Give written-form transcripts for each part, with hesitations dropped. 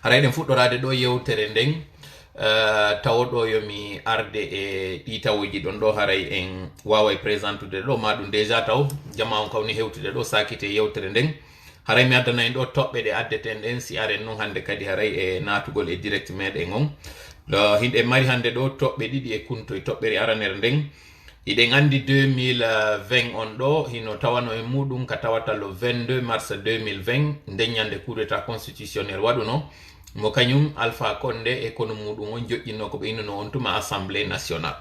haray den fuɗɗorade ɗo yewtere nden tawoɗo yomi arde e ɗi tawuji ɗon ɗo haray en waway présentude ɗo ma ɗum déjà taw jama on kawni hewtude ɗo sakite yewtere nden haray mi addana en ɗo toɓɓe ɗe addeten ɗen si aren noon hande kadi haray e natugol e direct meɗen on himɓe mari hande ɗo toɓɓe ɗiɗi e kunto e toɓɓere aranere nden iɗen andi 2020 on ɗo hino tawano e muɗum ka tawata le 22 mars 2020 nden ñande coup d'état constitutionnel waɗuno mo kañum Alpha Condé e kono muɗum on joƴƴinno ko ɓe innuno on tuma assemblée nationale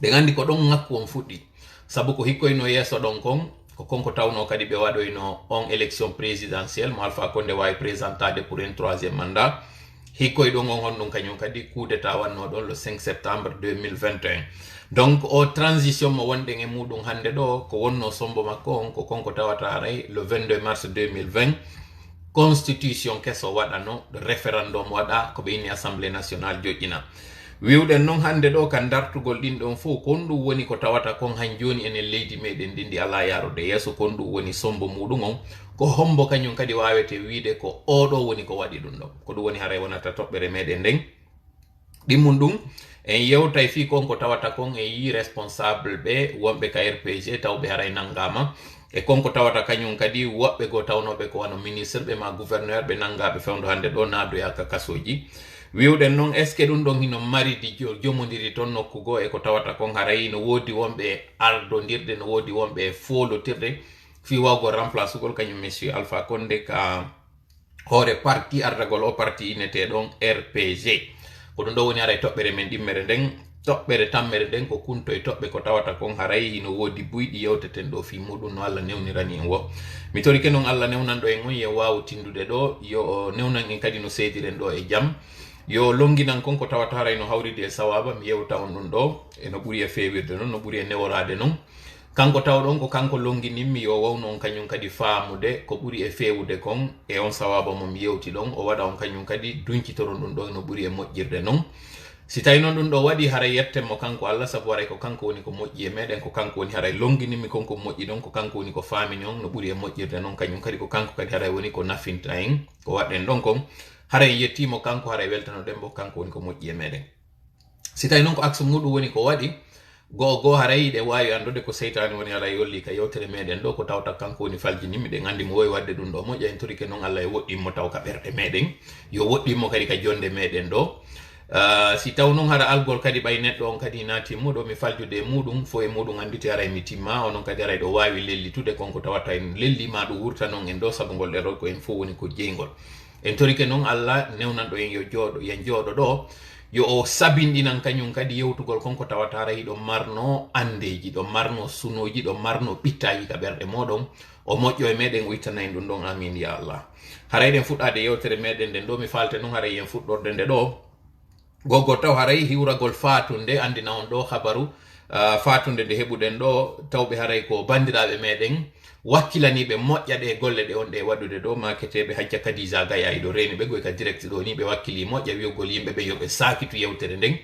ɗen andi ko ɗon ngakku on fuɗɗi sabu ko hikkoyno yeeso ɗon kon ko konko tawno kadi ɓe waɗoyno on élection présidentielle mo Alpha Condé wawi présentade pour un 3e mandat hikkoy ɗon on honɗum kañum kadi coup d'état wanno ɗon le 5 septembre 2021 donc o transition mo wonɗen e muɗum hande ɗo ko wonno sombo makko on ko konko tawata haray le 22 mars 2020 constitution keso waɗano référendum waɗa ko ɓe inni assemblée nationale joƴƴina wiwɗen noon hande ɗo kan dartugol ɗin ɗon fof kon ɗum woni ko tawata kon han joni enen leydi meɗen ndi ala yarude yeeso kon ɗum woni sombo muɗum on ko hombo kañum kadi wawete wiide ko oɗo woni ko waɗi ɗum ɗon ko ɗum woni haray wonata toɓɓere meɗen nden ɗimmum ɗum en yewtay fi kon ko tawata kon e yi responsable ɓe wonɓe ka RPG tawɓe haray nangama e konko tawata kañum kadi woɓɓe go tawnoɓe ko wano ministre ɓe ma gouverneur ɓe nangaɓe fewdo hande ɗo nadoya ka kasoji wiwɗen noon est ce que ɗum ɗon hino maridi jomodiri toon nokkugo e ko tawata kon haray no wodi wonɓe ardodirde no wodi wonɓe folotirde fi wawgo remplace ugol kañum monsieur Alpha Condé ka hoore parti ardagol o parti inneteɗon RPG ko ɗum ɗo woni haray toɓɓere men ɗimmere nden toɓɓere tammere nden ko kunto e toɓɓe ko tawata kon haray hino wodi buyɗi yewteten ɗo fi muɗum no Allah newnirani en wo mi torike noon Allah newnanɗo en on yo wawu tindude ɗo yo newnan en kadi no seediren ɗo e jaam yo longinan kon ko tawata haray no hawride e sawaba mi yewta on ɗum ɗo eno ɓuuri e fewirde noon no ɓuuri e neworade noon kanko tawɗon ko kanko longininmi yo wawno on kañum kadi faamude ko ɓuuri e fewude kon e on sawaba mo mi yewti ɗon o waɗa on kañum kadi duncitoron ɗum ɗo no ɓuuri e moƴƴirde noon si tawi noon ɗum ɗo waɗi haray yettenmo kanko Allah sabu waray ko kanko woni ko moƴƴi e meɗen ko kanko woni haray longinimi konko moƴƴi ɗon ko kanko woni ko faamini on no ɓuuri e moƴƴirde noon kañum kadi ko kanko kadi haray woni ko nafinta en ko waɗɗen ɗon kon haray yettimo kanko haray weltanoɗen bo kanko woni ko moƴƴi e meɗen si tawi noon ko axe muɗum woni ko waɗi goo haray ɗe wawi andude ko seytani woni haray yolli ka yewtere meɗen ɗo ko tawta kanko woni faljinimi ɗen andi mo wowi wadde ɗum ɗo moƴƴa en torike noon Allah e woɗɗinmo taw ka ɓerɗe meɗen yo woɗɗinmo kadi ka jonde meɗen ɗo si taw noon hara algol kadi ɓay neɗɗo on kadi natimmuɗo mi faljude e muɗum fo e muɗum andite haray mi timma onon kadi haray ɗo wawi lellitude konko tawata en lelli ma ɗum wurta noon en ɗo saabu ngol ɗerol ko en fof woni ko jeygol en torike noon Allah newnanɗo en yo jooɗo yen jooɗo ɗo yo o sabinɗinan kañum kadi yewtugol konko tawata haray ɗo marno andeji ɗo marno sunoji ɗo marno ɓittaji ka ɓerɗe moɗon o moƴƴo e meɗen o ittana en ɗum ɗon amin ya Allah haray ɗen fuɗɗade yewtere meɗen nden ɗo mi falte noon haray yen fuɗɗorde nde ɗo gogo taw haray hiwragol fatunde andina on ɗo habaru fatunde nde heɓuɗen ɗo tawɓe haray ko bandiraɓe meɗen wakkilaniɓe moƴƴaɗe golle ɗe on ɗe waɗude ɗo maketeɓe hajja Kadija Gaya ɗo reni ɓe goy ka direct ɗo ni ɓe wakkili moƴƴa wiyogol yimɓeɓe yoɓe sakitu yewtere nden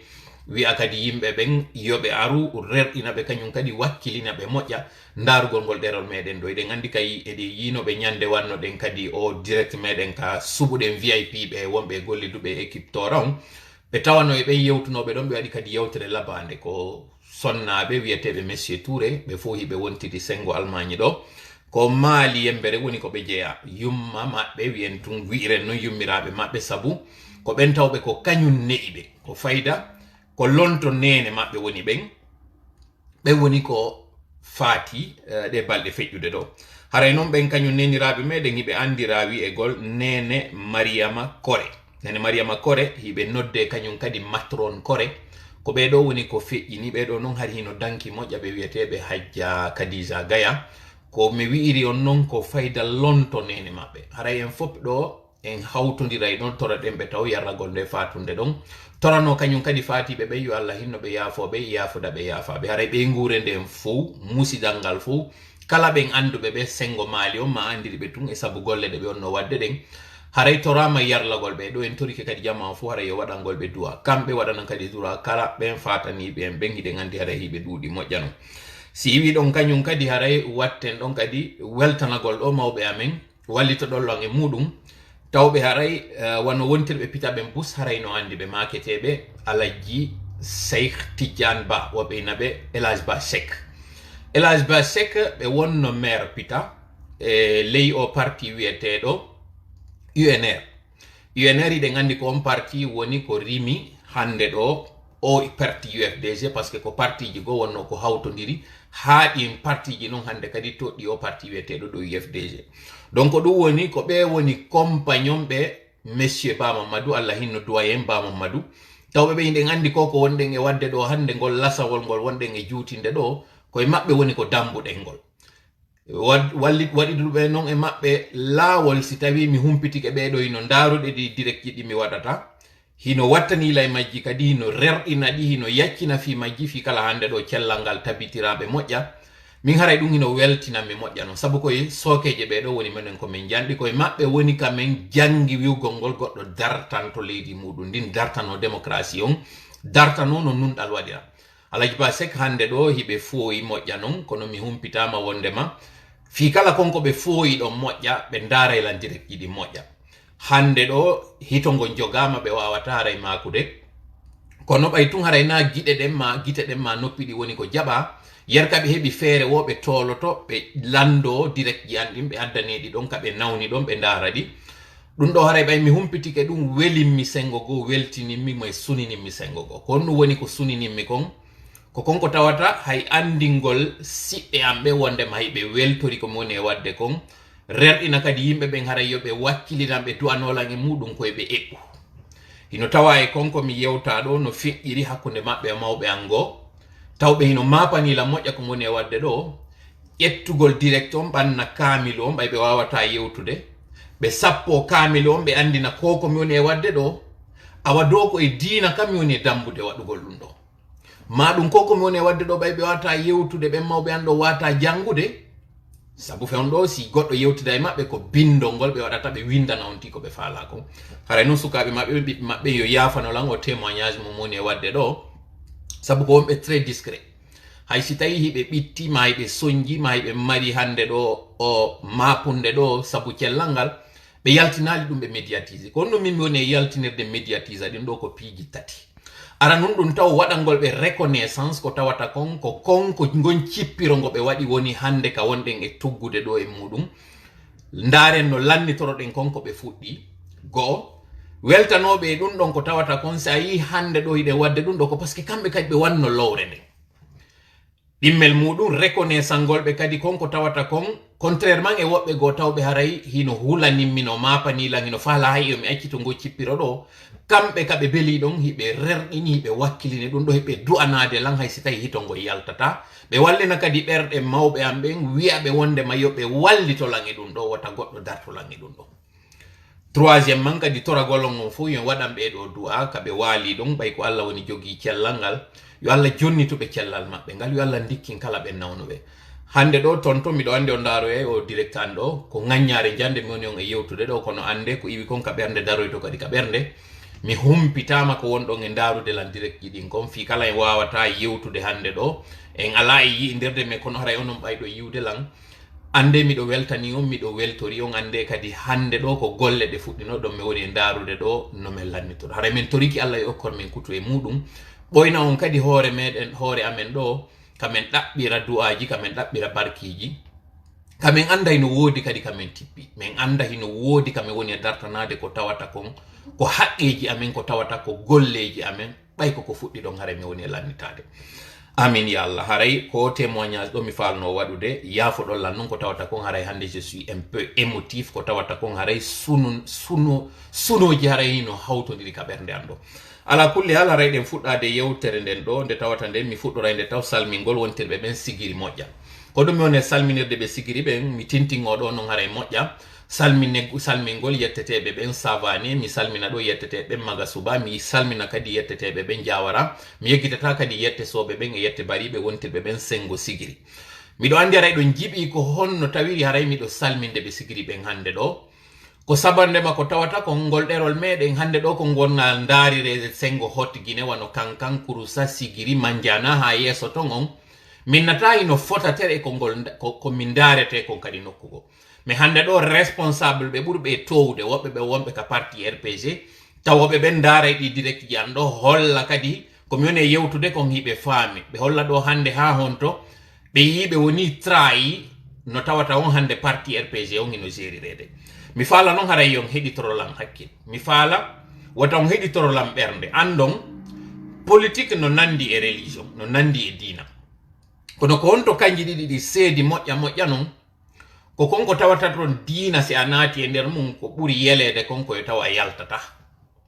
wi'a kadi yimɓe ɓen yoɓe aru rerɗinaɓe kañum kadi wakkilinaɓe moƴƴa darugol ngol ɗerol meɗen ɗo eɗen andi kay eɗe yinoɓe ñande wannoɗen kadi o direct meɗen ka suɓuɗen VIP ɓe wonɓe golliduɓe équipe tora on ɓe tawano e ɓen yewtunoɓe ɗon ɓe waɗi kadi yewtere labande ko sonnaɓe wiyeteɓe monsieur Touré ɓe fof hiɓe wontidi sengo Allemagne ɗo ko maali yembere woni ko ɓe jeeya yumma maɓɓe wiyen tun wi'iren noon yummiraɓe maɓɓe sabu ko ɓen tawɓe ko kañum ne'iɓe ko fayda ko lonto nene maɓɓe woni ɓen woni ko faati ɗe balɗe feƴƴude ɗo haray noon ɓen kañum neniraɓe meɗen hiɓe andira wi'egol nene Mariama Kore nene Mariama Kore hiɓe nodde kañum kadi matron Kore ko ɓeɗo woni ko feƴƴini ɓeɗo noon hari hino danki moƴƴa ɓe wiyeteɓe hajja Kadija Gaya ko mi wi'iri on noon ko fayda lonto nene maɓɓe haray en fof ɗo en hawtodiray ɗon tora ɗen ɓe taw yarragol nde fatunde ɗon torano kañum kadi fatiɓe ɓe yo Allah hinno ɓe yaafoɓe yaafuda ɓe yaafaɓe haray ɓe guure nden fof musidal ngal fof kala ɓen anduɓe ɓe sengo maali on ma andiri ɓe tun e saabu golle ɗe ɓe onno wadde ɗen haray torama yarlagol ɓe ɗo en torike kadi jamma fof haray yo waɗangol ɓe duwa kamɓe waɗanan kadi dura kala ɓen fataniɓe en ɓen hiɗen andi haray hiɓe duuɗi moƴƴano si wi ɗon kañum kadi haray watten ɗon kadi weltanagol ɗo mawɓe amen wallito ɗollon e muɗum tawɓe haray wonno wontirɓe pitaɓe bus haray no andi ɓe maketeɓe Alaji Cheikh Tidiane Ba woɓeynaɓe Elhaj Ba Seck. Elhaj Ba Seck ɓe wonno maire pita e ley o parti wiyeteɗo UNR. UNR iɗen andi ko on parti woni ko rimi hande ɗo o parti UFDG parce que ko partiji go wonno ko hawtodiri ha ɗin partiji non hande kadi toɗɗi o parti wiyeteɗo ɗo UFDG. donc ɗum woni ko ɓe woni compagnon ɓe monsieur Ba Mamadou Allah hinno doyen Ba Mamadou tawɓe ɓe iɗen andi ko wonɗen e wadde ɗo hande ngol lasawol ngol wonɗen e juutinde ɗo koye maɓɓe woni ko dambuɗen ngol waɗiduɓe noon e maɓɓe laawol si tawi mi humpitike ɓeɗo hino ndaruɗe ɗi direct ji ɗi mi waɗata hino wattanila e majji kadi hino rerɗina ɗi hino yaccina fi majji fi kala hande ɗo cellal ngal tabitiraɓe moƴƴa min haray ɗum hino weltinanmi moƴƴa noon saabu koye sokeje ɓeɗo woni minen komin janɗi koye maɓɓe woni kamen jangi wiwgol ngol goɗɗo dartanto leydi muɗum ndin dartano démocratie on dartano no nunɗal waɗira. Alaji Ba Seck hande ɗo hiɓe fooyi moƴƴa noon kono mi humpitama wondema fi kala konko ɓe fooyi ɗon moƴƴa ɓe daraylan direct jiɗi moƴƴa. hande ɗo hitongo jogama ɓe wawata haray makude kono ɓay tun haray na guiɗe ɗen ma noppi ɗi woni ko jaɓa yerka ɓe heɓi feere woɓe toloto ɓe lando direct ji andin ɓe addaneɗi ɗon kaɓe nawni ɗon ɓe ndara ɗi ɗum ɗo haray ɓay mi humpitike ɗum welinmi sengo go weltininmi moye suninimmi sengo go ko ɗum woni ko suninimmi kon ko konko tawata hay andingol siɓɓe am ɓe wondema hay ɓe weltori komi woni e wadde kon rerɗina kadi yimɓe ɓen haray yoɓe wakkilinan ɓe du'anolan e muɗum koye ɓe eɓɓu hino tawa e konko mi yewta ɗo no feƴƴiri hakkude maɓɓe e mawɓe an go tawɓe hino mapanila moƴƴa ko woni e wadde ɗo ƴettugol direct on ɓanna kaamilu on ɓay ɓe wawata yewtude ɓe sappo kaamilu on ɓe andina ko komi woni e wadde ɗo awa dow ko e diina kam mi woni e dambude waɗugol ɗum ɗo ma ɗum ko komi woni e wadde ɗo ɓay ɓe wawata yewtude ɓen mawɓe an ɗo wata jangude sabu fewn ɗo si goɗɗo yewtida e maɓɓe ko bindol ngol ɓe waɗata ɓe windana on ti ko ɓe faala ko haray noon sukaɓe maɓɓe ɓe ɓiɓɓe maɓɓe yo yafanolan o témoignage mum woni e wadde ɗo sabu ko wonɓe très discret hay si tawi hiɓe ɓitti ma hiɓe soñji ma hiɓe mari hande ɗo o mapunde ɗo sabu cellal ngal ɓe yaltinali ɗum ɓe médiatise ko ɗum min mi woni e yaltinirde médiatise ɗin ɗo ko piiji tati ara nun ɗum taw waɗangol ɓe reconnaissance ko tawata kon ko gon cippiro ngo ɓe waɗi woni hande ka wonɗen e tuggude ɗo e muɗum ndaren no lannitoroɗen kon ko ɓe fuɗɗi go'o weltanoɓe ɗum ɗon ko tawata kon sa yi hande ɗo hiɗe wadde ɗum ɗo ko par ce que kamɓe kadi ɓe wanno lowre nden ɗimmel muɗum reconnaissance ngol ɓe kadi kon ko tawata kon contrairement e woɓɓe goo tawɓe haray hino hulaninmi no mapanilan hino faala hay yo mi acci to ngo cippiro ɗo kamɓe ka ɓe beeli ɗon hiɓe rerɗini hiɓe wakkilini ɗum ɗo hiɓe du'anade lan hay si tawi hitongo yaltata ɓe wallina kadi ɓerɗe mawɓe am ɓen wiyaɓe wondema yoɓe wallitolan e ɗum ɗo wata goɗɗo dartolan e ɗum ɗo troisième man kadi toragolon on fof yo waɗan ɓeɗo du'a kaɓe waali ɗon ɓay ko Allah woni jogui cellal ngal yo Allah jonnituɓe cellal maɓɓe ngal yo Allah dikkin kala ɓe nawnuɓe hande ɗo toon to miɗo andi o ndaro e o direct an ɗo ko ŋaññare jande mi woni on e yewtude ɗo kono ande ko iwi kon ka ɓernde daroyto kadi ka ɓernde mi humpitama ko wonɗon e ndarude lan direct ji ɗin kon fi kala en wawata yewtude hande ɗo en ala e yiidirde mais kono haray onon ɓayɗo yiwde lan ande miɗo weltani on miɗo weltori on ande kadi hande ɗo ko golle ɗe fuɗɗino ɗon mi woni e ndarude ɗo no min lannitoro haray min toriki Allah e okkor min kutu e muɗum ɓoyna on kadi hoore meɗen hoore amen ɗo kamen ɗaɓɓira du'aji kamen ɗaɓɓira barkiji kamen anda hino woodi kadi kamen tippi min anda hino woodi kamen woni e dartanade ko tawata kon ko haqqeji amen ko tawata ko golleji amen ɓay koko fuɗɗi ɗon haray mi woni e lannitade amin ya Allah haray ko témoignage ɗo mi falno waɗude yafoɗon lan noon ko tawata kon haray hande je suis un peu émotif ko tawata kon haray sunoji haray hino hawtodiri ka ɓernde an ɗo ala kulli hal haray ɗen fuɗɗade yewtere nden ɗo nde tawata nden mi fuɗɗora nde taw salmingol wontirɓe ɓen sigiri moƴƴa ko ɗum mi woni salminirde ɓe sigiri ɓen mi tintingoɗo noon haray moƴƴa salmingol yetteteɓe ɓen savane mi salmina ɗo yetteteɓe ɓen maga suba mi salmina kadi yetteteɓe ɓen jawara mi yeggitata kadi yette soɓe ɓen e yette bariɓe wontirɓe ɓen sengo sigiri miɗo andi haray ɗon jiiɓi ko honno tawiri haray miɗo salminde ɓe sigiri ɓen hande ɗo ko sabandema ko tawata ko ngol ɗerol meɗen hande ɗo ko gonna darire sengo hot guine wano kankan kurusa sigiri manjana ha yeso ton on min nata hino fota tere ko min darete kon kadi nokkugo mi hande ɗo responsable ɓe ɓurɓe towde woɓɓe ɓe wonɓe ka parti RPG tawoɓe ɓe ndaara ɗi direct ji an ɗo holla kadi komi woni e yewtude kon hiɓe faami ɓe holla ɗo hande ha honto ɓe yiɓe woni trahi no tawata on hande parti RPG on hino gérirede mi faala noon haray on heɗitorolam hakkil mi faala wata on heɗitorolam ɓernde andon politique no nandi e religion no nandi e dina kono ko honto kanji ɗiɗi ɗi seedi moƴƴa non ko konko tawata ton dina si a naati e nder mum ko ɓuri yelede konko e tawa a yaltata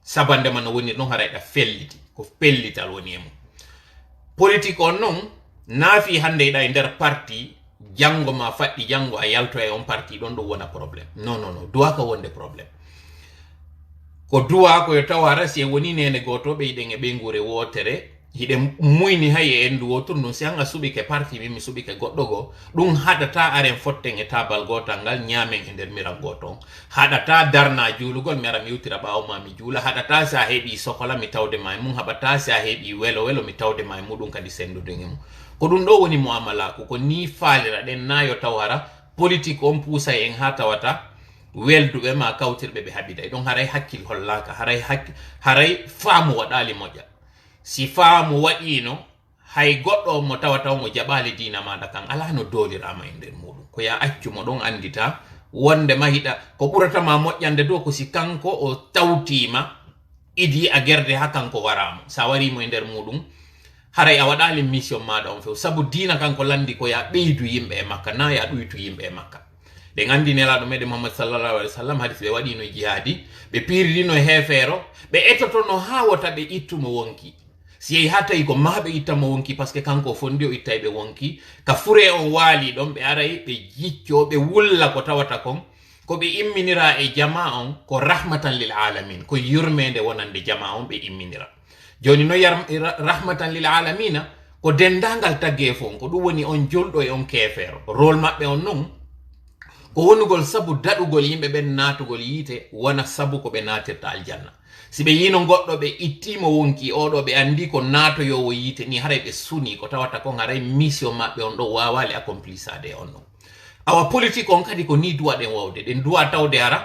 sabandema no woni ɗon harayɗa felliti ko pellital woni e mum politique on non naafi hande eɗa e nder parti jango ma faɗɗi jango a yalto e on parti ɗon ɗo wona probléme non duwa ka wonde probléme ko duwa ko yo tawa rasi e woni nene goto ɓe yiɗen e ɓe ngure wotere hiɗe muyni hay e endu wotur ɗum si hanga suɓike parti mi suɓike goɗɗo go ɗum haɗata aren fotten e tabal gotal ngal ñamen e nder miral goton haɗata darna juulugol mi ara mi yewtira ɓawo ma mi juula haɗata sa heeɓi sokola mi tawde ma e mum haɓata sa heeɓi welo mi tawde ma e muɗum kadi sendude e mum ko ɗum ɗo woni muamalaku ko ni faalira ɗen nayo taw hara politique on puusa en ha tawata welduɓe ma kawtirɓe ɓe haɓida ɗon haray hakkil hollaka haray faamu waɗali moƴƴa si faamu waɗino hay goɗɗo mo tawata mo jaɓali dina maɗa kan ala no dolirama e nder muɗum ko ya accumo ɗon andita wonde ma hiɗa ko ɓuratama moƴƴande dow ko si kanko o tawtima idi a gerde ha kanko waramo sa warimo e nder muɗum haray a waɗali mission maɗa on few sabu dina kanko landi ko ya ɓeydu yimɓe e makka na ya ɗuytu yimɓe e makka ɗe gandi nelaɗo meɗen Muhammad sallallahu alaihi wasallam hadis ɓe waɗino jihadi ɓe piiridino e hefeero ɓe ettotono ha wota ɓe ittumo wonki si yehi ha tawi ko ma ɓe ittamo wonki par ce que kanko fondi o ittay ɓe wonki ka fure on waali ɗon ɓe aray ɓe jicco ɓe wulla ko tawata kon ko ɓe imminira e jama on ko rahmatan lil alamin ko yurmede wonande jama on ɓe imminira joni no rahmatan lil alamina ko dendangal tagge fon ko ɗum woni on jolɗo e on kefeero rôle maɓɓe on non ko wonugol sabu daɗugol yimɓe ɓen natugol yiite wona sabu ko ɓe natirta aljanna si ɓe yino goɗɗo ɓe ittimo wonki oɗo ɓe andi ko natoyowo yiite ni haray ɓe suni ko tawata kon haray mission maɓɓe on ɗo wawali accomplissade on ɗon awa politique on kadi ko ni duwa ɗen wawde ɗen duwa tawde hara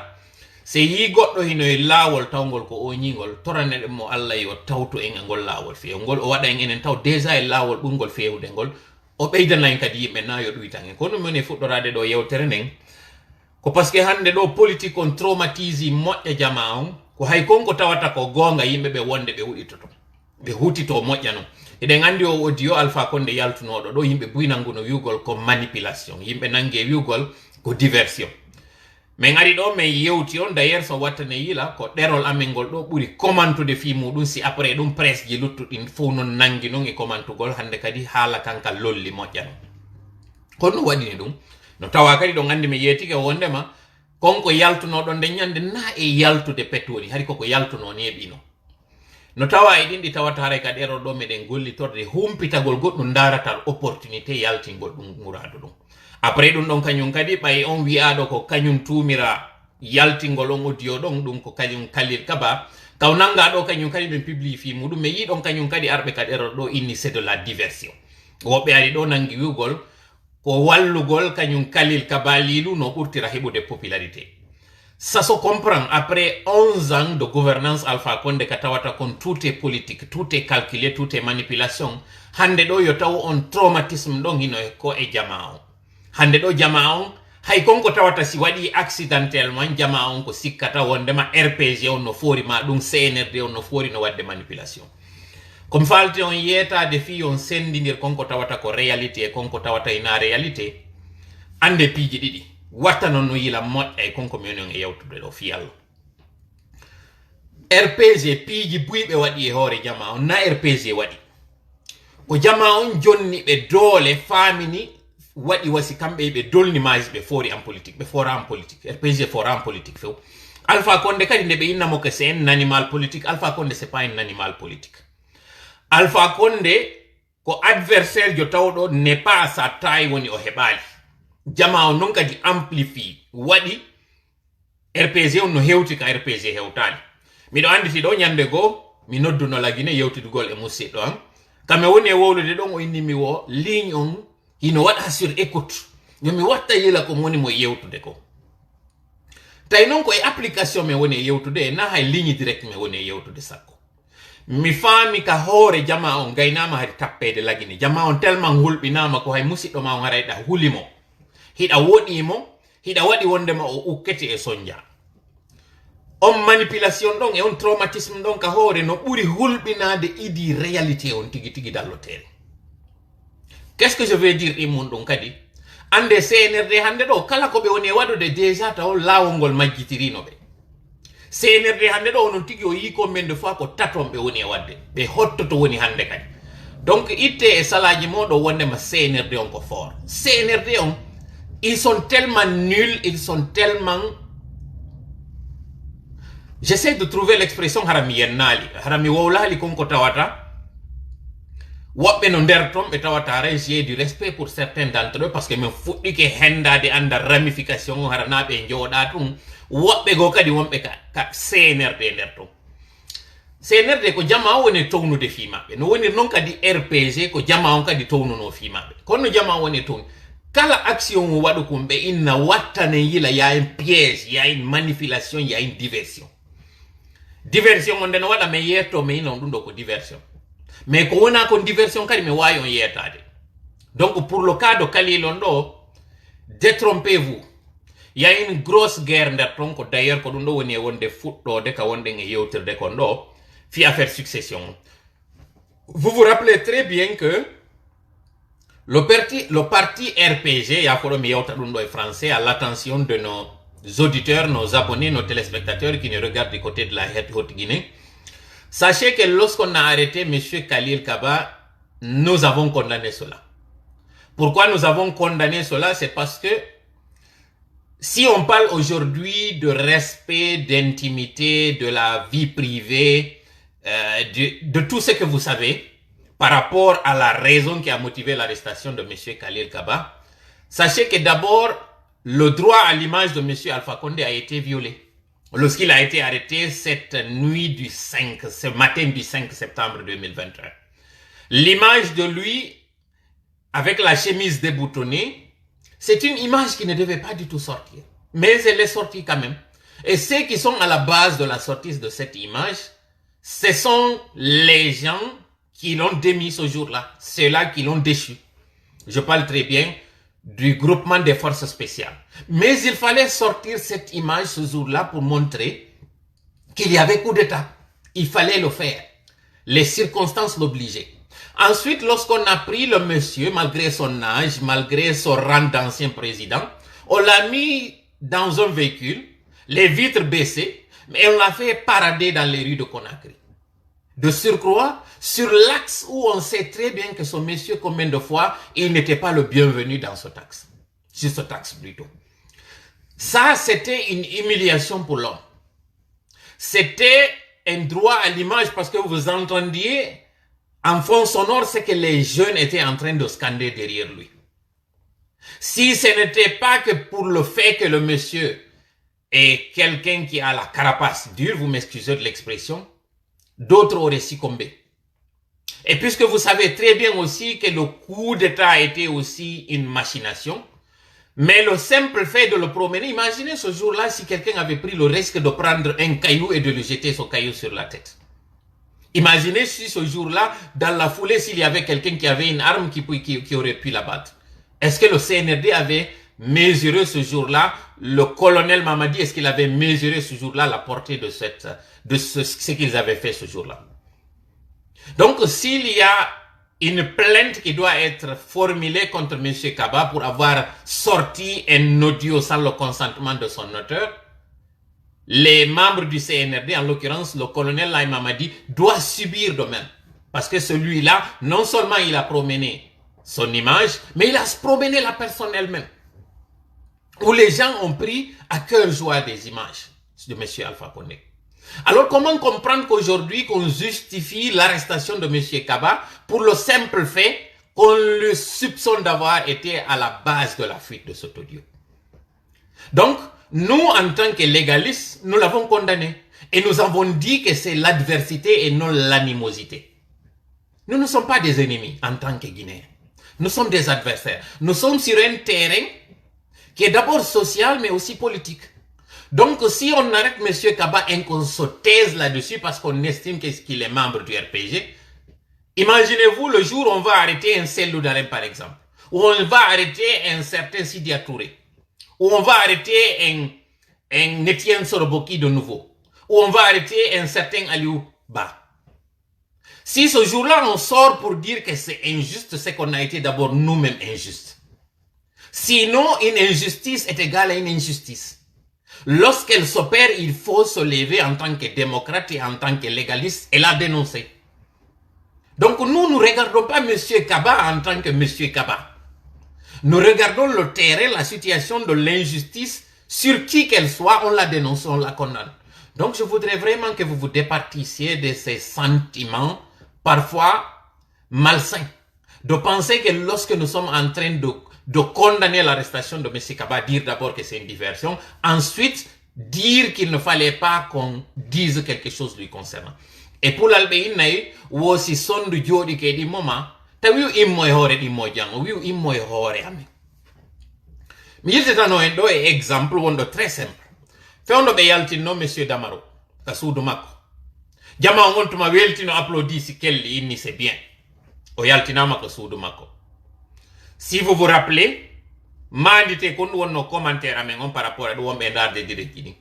se yi goɗɗo hino e laawol tawgol ko o ñingol torane ɗen mo Allah yo tawtu en e ngol laawol fewgol o waɗa en enen taw déjà e laawol ɓurgol fewde ngol o ɓeydana en kadi yimɓe na yo ɗuytan en kono min e fuɗɗorade ɗo yewtere nden ko par ce que hande ɗo politique on traumatise moƴƴa jama on ko hay konko tawata ko gonga yimɓe ɓe wonde ɓe huɗitoto ɓe hutito moƴƴa non eɗen andi o audio Alpha Condé yaltunoɗo ɗo yimɓe buynanguno wiugol ko manipulation yimɓe nangue wiugol ko diversion min ari ɗo min yewti on d'ailleurs so wattane yila ko ɗerol amen ngol ɗo ɓuri commentude fi muɗum si après ɗum presse ji luttuɗin fof non nangi non e commentugol hande kadi haala kanka lolli moƴƴa non kono waɗini ɗum no tawa kadi ɗon andi mi yeetike wondema konko yaltunoɗo nde ñande na e yaltude petoni hari koko yaltuno neɓino no tawa e ɗin ɗi tawata haray ka ɗerol ɗo meɗen gollitorde humpitagol goɗɗum daratal opportunité yaltingol ɗum muradu ɗum après ɗum ɗon kañum kadi ɓay on wi'aɗo ko kañum tumira yaltingol on audio ɗon ɗum ko kañum Khalil Kaba kaw nanga ɗo kañum kadi ɓe publie fi muɗum mi yiɗon kañum kadi arɓe ka ɗerol ɗo inni c'est de la diversion woɓɓe ari ɗo nangi wiugol ko wallugol kañum Khalil Kaba lilu no ɓurtira heɓude popularité ça se comprend après 11 ans de gouvernance Alpha Condé ka tawata kon tout est politique tout est calculé tout est manipulation hande ɗo yo taw on traumatisme ɗon hino ko e jama on hande ɗo jama on hay konko tawata si waɗi accidentellement jama on ko sikkata wondema RPG on no foori ma ɗum CNRD on no foori no wadde manipulation comme falte on yeetade fi on sendidir konko tawata ko réalité e konko tawata ina réalité ande piiji ɗiɗi watta non no yila moƴƴa e konko mi woni on e yewtude ɗo fi Allah RPG piiji buyɓe waɗi e hoore jama on na RPG waɗi ko jama on jonni ɓe doole faamini waɗi wasi kamɓe ɓe dolni maji ɓe foori en politique ɓe fora en politique RPG fora en politique few Alpha Condé kadi nde ɓe innamo que c'est un animal politique Alpha Condé c'est pas un animal politique Alpha Condé ko adversaire jo tawɗo n'est pas à sa taille woni o heɓali jama on non kadi amplifie waɗi RPG on no hewti ka RPG hewtali miɗo anditi ɗo ñande goo mi nodduno lagine yewtidugol e musidɗo am kame woni e wowlude ɗon o innimi wo ligne on hino waɗa sur écoute yomi watta yila ko woni mo yewtude ko tay non ko e application me woni yewtude na hay ligne direct me woni yewtude sakko mi fami ka hore jama on gaynama hadi tappede lagini jama on tellement hulbinama ko hay musiddo ma on harayda hulimo hida wodimo hida wadi wondema o ukkete e sonja on manipulation don e on traumatisme don ka hore no buri hulbinade idi réalité on tigi tigi dallotere. Qu'est-ce que je veux dire imon don kadi ande CNRD hande do kala ko be woni wadude déjà taw lawongol majjitirino be CNRD hande do non tigi o yiko men de fois ko tatombe woni wadde be hottoto woni hande kadi donc itte e salaji modo wonde ma CNRD on ko fort CNRD on ils sont tellement nuls ils sont tellement j'essaie de trouver l'expression harami yennali harami wowlali konko tawata wobbe no der tom be tawata j'ai du respect pour certains d'entre eux parce que me fuddi ke hendade anda ramification haranabe joda tum wobbe go kadi wombe ka CNRD der tom CNRD ko jama woni townude fi mabbe no woni non kadi RPG ko jama on kadi townuno fi mabbe kono jama woni ton kala action wadu kumbe inna wattane yila ya un piège ya une manipulation ya une diversion on den wada me yeto me ino dundo ko diversion mais ko wona ko diversion kadi me wayon yetade donc pour le cas de Kalilondo détrompez-vous il y a une grosse guerre der ton ko d'ailleurs ko dundo woni wonde futdo de ka wonde nge yewtirde ko ndo fi affaire succession vous vous rappelez très bien que le parti RPG ya foro mi yewta dundo e français à l'attention de nos auditeurs, nos abonnés, nos téléspectateurs qui nous regardent du côté de la Haute-Guinée. Sachez que lorsqu'on a arrêté M. Khalil Kaba, nous avons condamné cela. Pourquoi nous avons condamné cela? C'est parce que si on parle aujourd'hui de respect, d'intimité, de la vie privée, de tout ce que vous savez, par rapport à la raison qui a motivé l'arrestation de M. Khalil Kaba, sachez que d'abord, le droit à l'image de M. Alpha Condé a été violé lorsqu'il a été arrêté cette nuit du 5, ce matin du 5 septembre 2021. L'image de lui, avec la chemise déboutonnée, c'est une image qui ne devait pas du tout sortir. Mais elle est sortie quand même. Et ceux qui sont à la base de la sortie de cette image, ce sont les gens qui l'ont démis ce jour-là, ceux-là qui l'ont déchu. Je parle très bien du groupement des forces spéciales. Mais il fallait sortir cette image ce jour-là pour montrer qu'il y avait coup d'État. Il fallait le faire. Les circonstances l'obligeaient. Ensuite, lorsqu'on a pris le monsieur, malgré son âge, malgré son rang d'ancien président, on l'a mis dans un véhicule, les vitres baissées, mais on l'a fait parader dans les rues de Conakry. De surcroît, sur l'axe où on sait très bien que ce monsieur, combien de fois, il n'était pas le bienvenu dans ce axe. Sur ce axe plutôt. Ça, c'était une humiliation pour l'homme. C'était un droit à l'image parce que vous entendiez en fond sonore ce que les jeunes étaient en train de scander derrière lui. Si ce n'était pas que pour le fait que le monsieur est quelqu'un qui a la carapace dure, vous m'excusez de l'expression, d'autres auraient succombé. Et puisque vous savez très bien aussi que le coup d'État a été aussi une machination, mais le simple fait de le promener, imaginez ce jour-là si quelqu'un avait pris le risque de prendre un caillou et de lui jeter ce caillou sur la tête. Imaginez si ce jour-là, dans la foulée, s'il y avait quelqu'un qui avait une arme qui aurait pu l'abattre. Est-ce que le CNRD avait mesuré ce jour-là, le colonel Mamadi, est-ce qu'il avait mesuré ce jour-là la portée de ce qu'ils avaient fait ce jour-là? Donc, s'il y a une plainte qui doit être formulée contre M. Kaba pour avoir sorti un audio sans le consentement de son auteur, les membres du CNRD, en l'occurrence le colonel Laye Mamadi, doit subir de même. Parce que celui-là, non seulement il a promené son image, mais il a promené la personne elle-même. Où les gens ont pris à cœur joie des images de M. Alpha Condé. Alors comment comprendre qu'aujourd'hui qu'on justifie l'arrestation de M. Kaba pour le simple fait qu'on le soupçonne d'avoir été à la base de la fuite de cet audio? Donc, nous, en tant que légalistes, nous l'avons condamné. Et nous avons dit que c'est l'adversité et non l'animosité. Nous ne sommes pas des ennemis en tant que Guinéens. Nous sommes des adversaires. Nous sommes sur un terrain qui est d'abord social mais aussi politique. Donc, si on arrête M. Kaba et qu'on se taise là-dessus parce qu'on estime qu'il est membre du RPG, imaginez-vous le jour où on va arrêter un Cellou Dalein, par exemple, où on va arrêter un certain Sidia Touré, où on va arrêter un Etienne Soroboki de nouveau, où on va arrêter un certain Aliou Ba. Si ce jour-là, on sort pour dire que c'est injuste, c'est qu'on a été d'abord nous-mêmes injustes. Sinon, une injustice est égale à une injustice. Lorsqu'elle s'opère, il faut se lever en tant que démocrate et en tant que légaliste et la dénoncer. Donc nous ne regardons pas M. Kaba en tant que M. Kaba. Nous regardons le terrain, la situation de l'injustice, sur qui qu'elle soit, on la dénonce, on la condamne. Donc je voudrais vraiment que vous vous départissiez de ces sentiments parfois malsains, de penser que lorsque nous sommes en train de condamner l'arrestation de M. Kaba, dire d'abord que c'est une diversion, ensuite dire qu'il ne fallait pas qu'on dise quelque chose lui concernant. Et pour l'albéine, ou aussi son du jodi ke di moment, ta wiu immoy hore di mojang, wiu immoy hore ame. Mi yiltetano en do e exemple wondo très simple. Fewndo be yaltinno monsieur Damaro, ka suudu makko. Jama ngontuma weltino applaudi si kelli inni c'est bien. O yaltinama ka suudu makko. Si vous vous rappelez, mandite kon wonno commentaire amen on par rapport à wombe darde directini.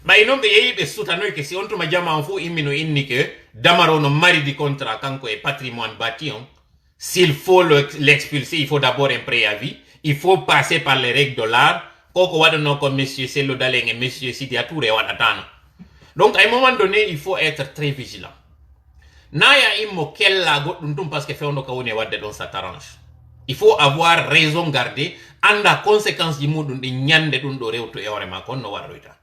Ma non be yeyibe sutanoy ke si ontuma jama fu immino inni ke Damaro no mari di contrat kanko e patrimoine bâti on. S'il faut l'expulser, il faut d'abord un préavis, il faut passer par les règles de l'art. Koko wadano comme monsieur Cellou Dalein et monsieur Sidia Touré wadatano. Donc à un moment donné, il faut être très vigilant. Naya immo kella godum parce que fait on kawone wadde don ça t'arrange. Il faut avoir raison garder anda conséquence di mudum di nyande dum do rewto e hore makon no waroita.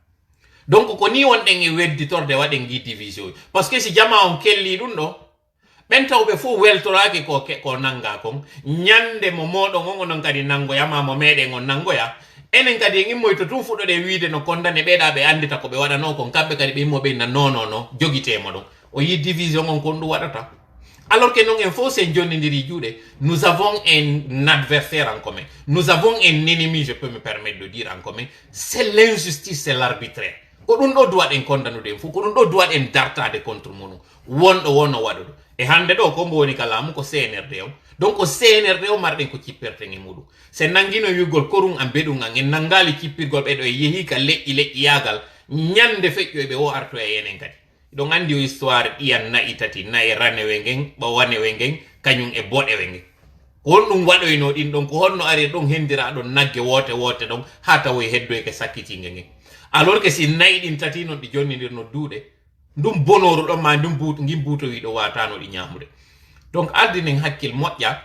Donc ko ni won den e wedditorde waden gi division parce que si jama on kelli dum do ben tawbe fu weltorake ko nanga kon nyande mo modo ngongo non kadi nango ya mamo mede ngon nango ya enen kadi ngi moyto tum fudo de wiide no condamné beda be andita ko be wadano kon kambe kadi be mo be na non jogitemo don o yi division on kon du wadata. Alors que non en faut c'est jonnindiri juude, nous avons un adversaire en commun, nous avons un ennemi, je peux me permettre de dire en commun, c'est l'injustice, c'est l'arbitraire. Ko dum do doit en condamnude fu ko dum do doit en dartade contre monu wondo wadu e hande do ko mboni kala ko CNRD o donc ko CNRD o marden ko cipperte ngi mudu se nangino yugol korun am bedu ngen nangali cippirgol be do yehi ka le yagal nyande feccio be o arto e yenen kadi donc andi o histoire iyan na itati na e rane wengen ba wane wengen kanyum e bode wengen won dum wadoyno din donc honno ari don hendira don nagge wote don hata wo heddo e ke sakiti ngen. Alors que si naydin tati non di jonnidir no duude ndum bonoru do ma ndum buut ngim buuto wi do watano di nyamude. Donc ardinen hakkil moƴƴa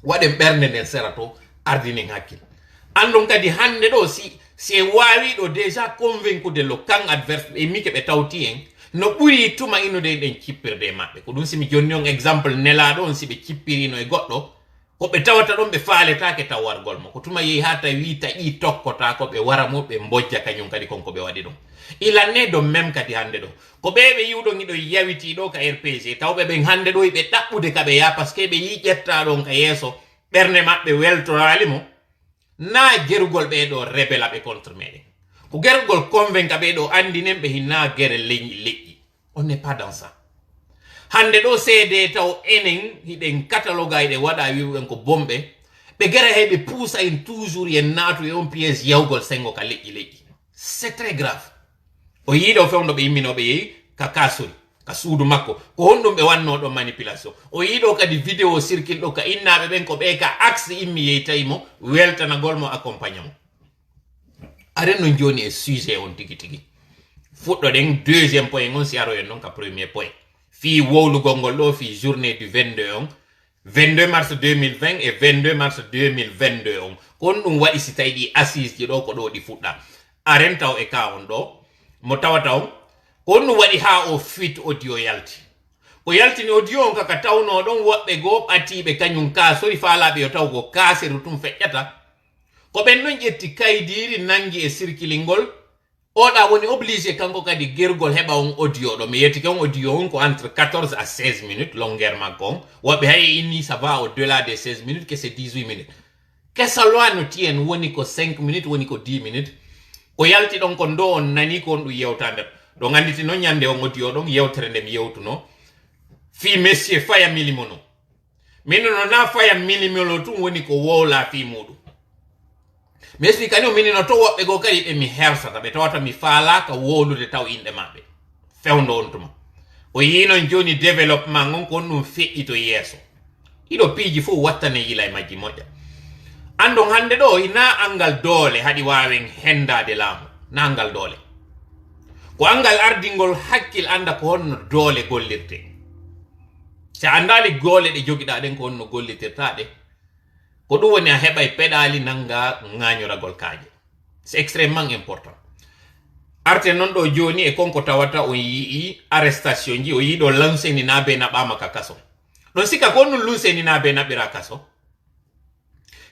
waden bernde den serato ardinen hakkil andon kadi hande do si wawi do déjà convaincu de lo kan adverse e mike be tawti en no buri tuma inude den cippirde mabbe ko dum simi jonni on exemple nela don si be cippirino e goddo ko be tawata don be faaletaake tawargol mo ko tuma yi hata wi taƴi tokkota ko be wara mo be mbojja kanyum kadi konko be wadi don il en est de même kadi hande do ko be yiwdo ngido yawiti do ka RPG tawbe be hande do be dabbude ka be ya parce que be yi jetta don ka yeso berne mabbe weltorali mo na gerugol be do rebela be contre mede ko gerugol convainca be do andinen be hinna gere leñi on n'est pas dans ça. Hande do CD taw enen hiden catalogue ayde wada wiwen ko bombe be gere hebe poussa en toujours yen natu e on pièce yawgol sengo ka leƴƴi c'est très grave. O yido fewndo be yimmino be yi ka kasuri ka suudu makko ko hondum be wanno do manipulation o yido kadi vidéo circule do ka innabe ben ko be ka axe immi yeytaymo weltana golmo accompagnement aren no joni e sujet on tigi fuddo den deuxième point on si aro en non ka premier point fi wowlugol ngol do fi journée du 22 mars 2020 et 22 mars 2022 on kon dum wadi si taydi assise ji do ko do di fudda aren taw e ka on do mo tawataw kon dum wadi ha o fit audio yalti ko yaltini audio on kaka tawno don wobbe go batibe kanyum ka sori faalabe yo taw go kaseru tum feccata ko ben non jetti kaydiri nangi e circulingol oda woni obligé kanko kadi gergol heba on audio do mi yetti kan audio on ko entre 14 à 16 minutes longueur makon wobe hay inni ça va au delà des 16 minutes que c'est 18 minutes que ça loi no tien woni ko 5 minutes woni ko 10 minutes ko yalti ɗon kon do on nani kon ɗum yewta nder ɗo ganditi noon ñande o ngoti o ɗon yewtere nde mi yewtuno fi monsieur faya milimono min no na faya milimolo tum woni ko wowla fi muɗum mi expliquani o minino to woɓɓe go kadi ɓe mi hersata ɓe tawata mi faalaka wowlude taw inɗe maɓɓe fewndo on tuma o yinon joni développement on kon ɗum feƴƴi to yeeso iɗo piiji fof wattane yila e majji moƴƴa andon hande ɗo ina angal doole haɗi wawen hendade laamu na angal doole ko angal ardingol hakkil anda ko honno doole gollirte si andali goole ɗe jogiɗa ɗen ko honno gollitirtaɗe ko ɗum woni a heɓa e peɗali nanga ŋañoragol kaaje c'est extrêmement important arte non ɗo joni e konko tawata on yii arrestation ji o yii ɗo lanseni nabe naɓama ka kaso ɗon sika ko ɗum lunseni nabe naɓira kaso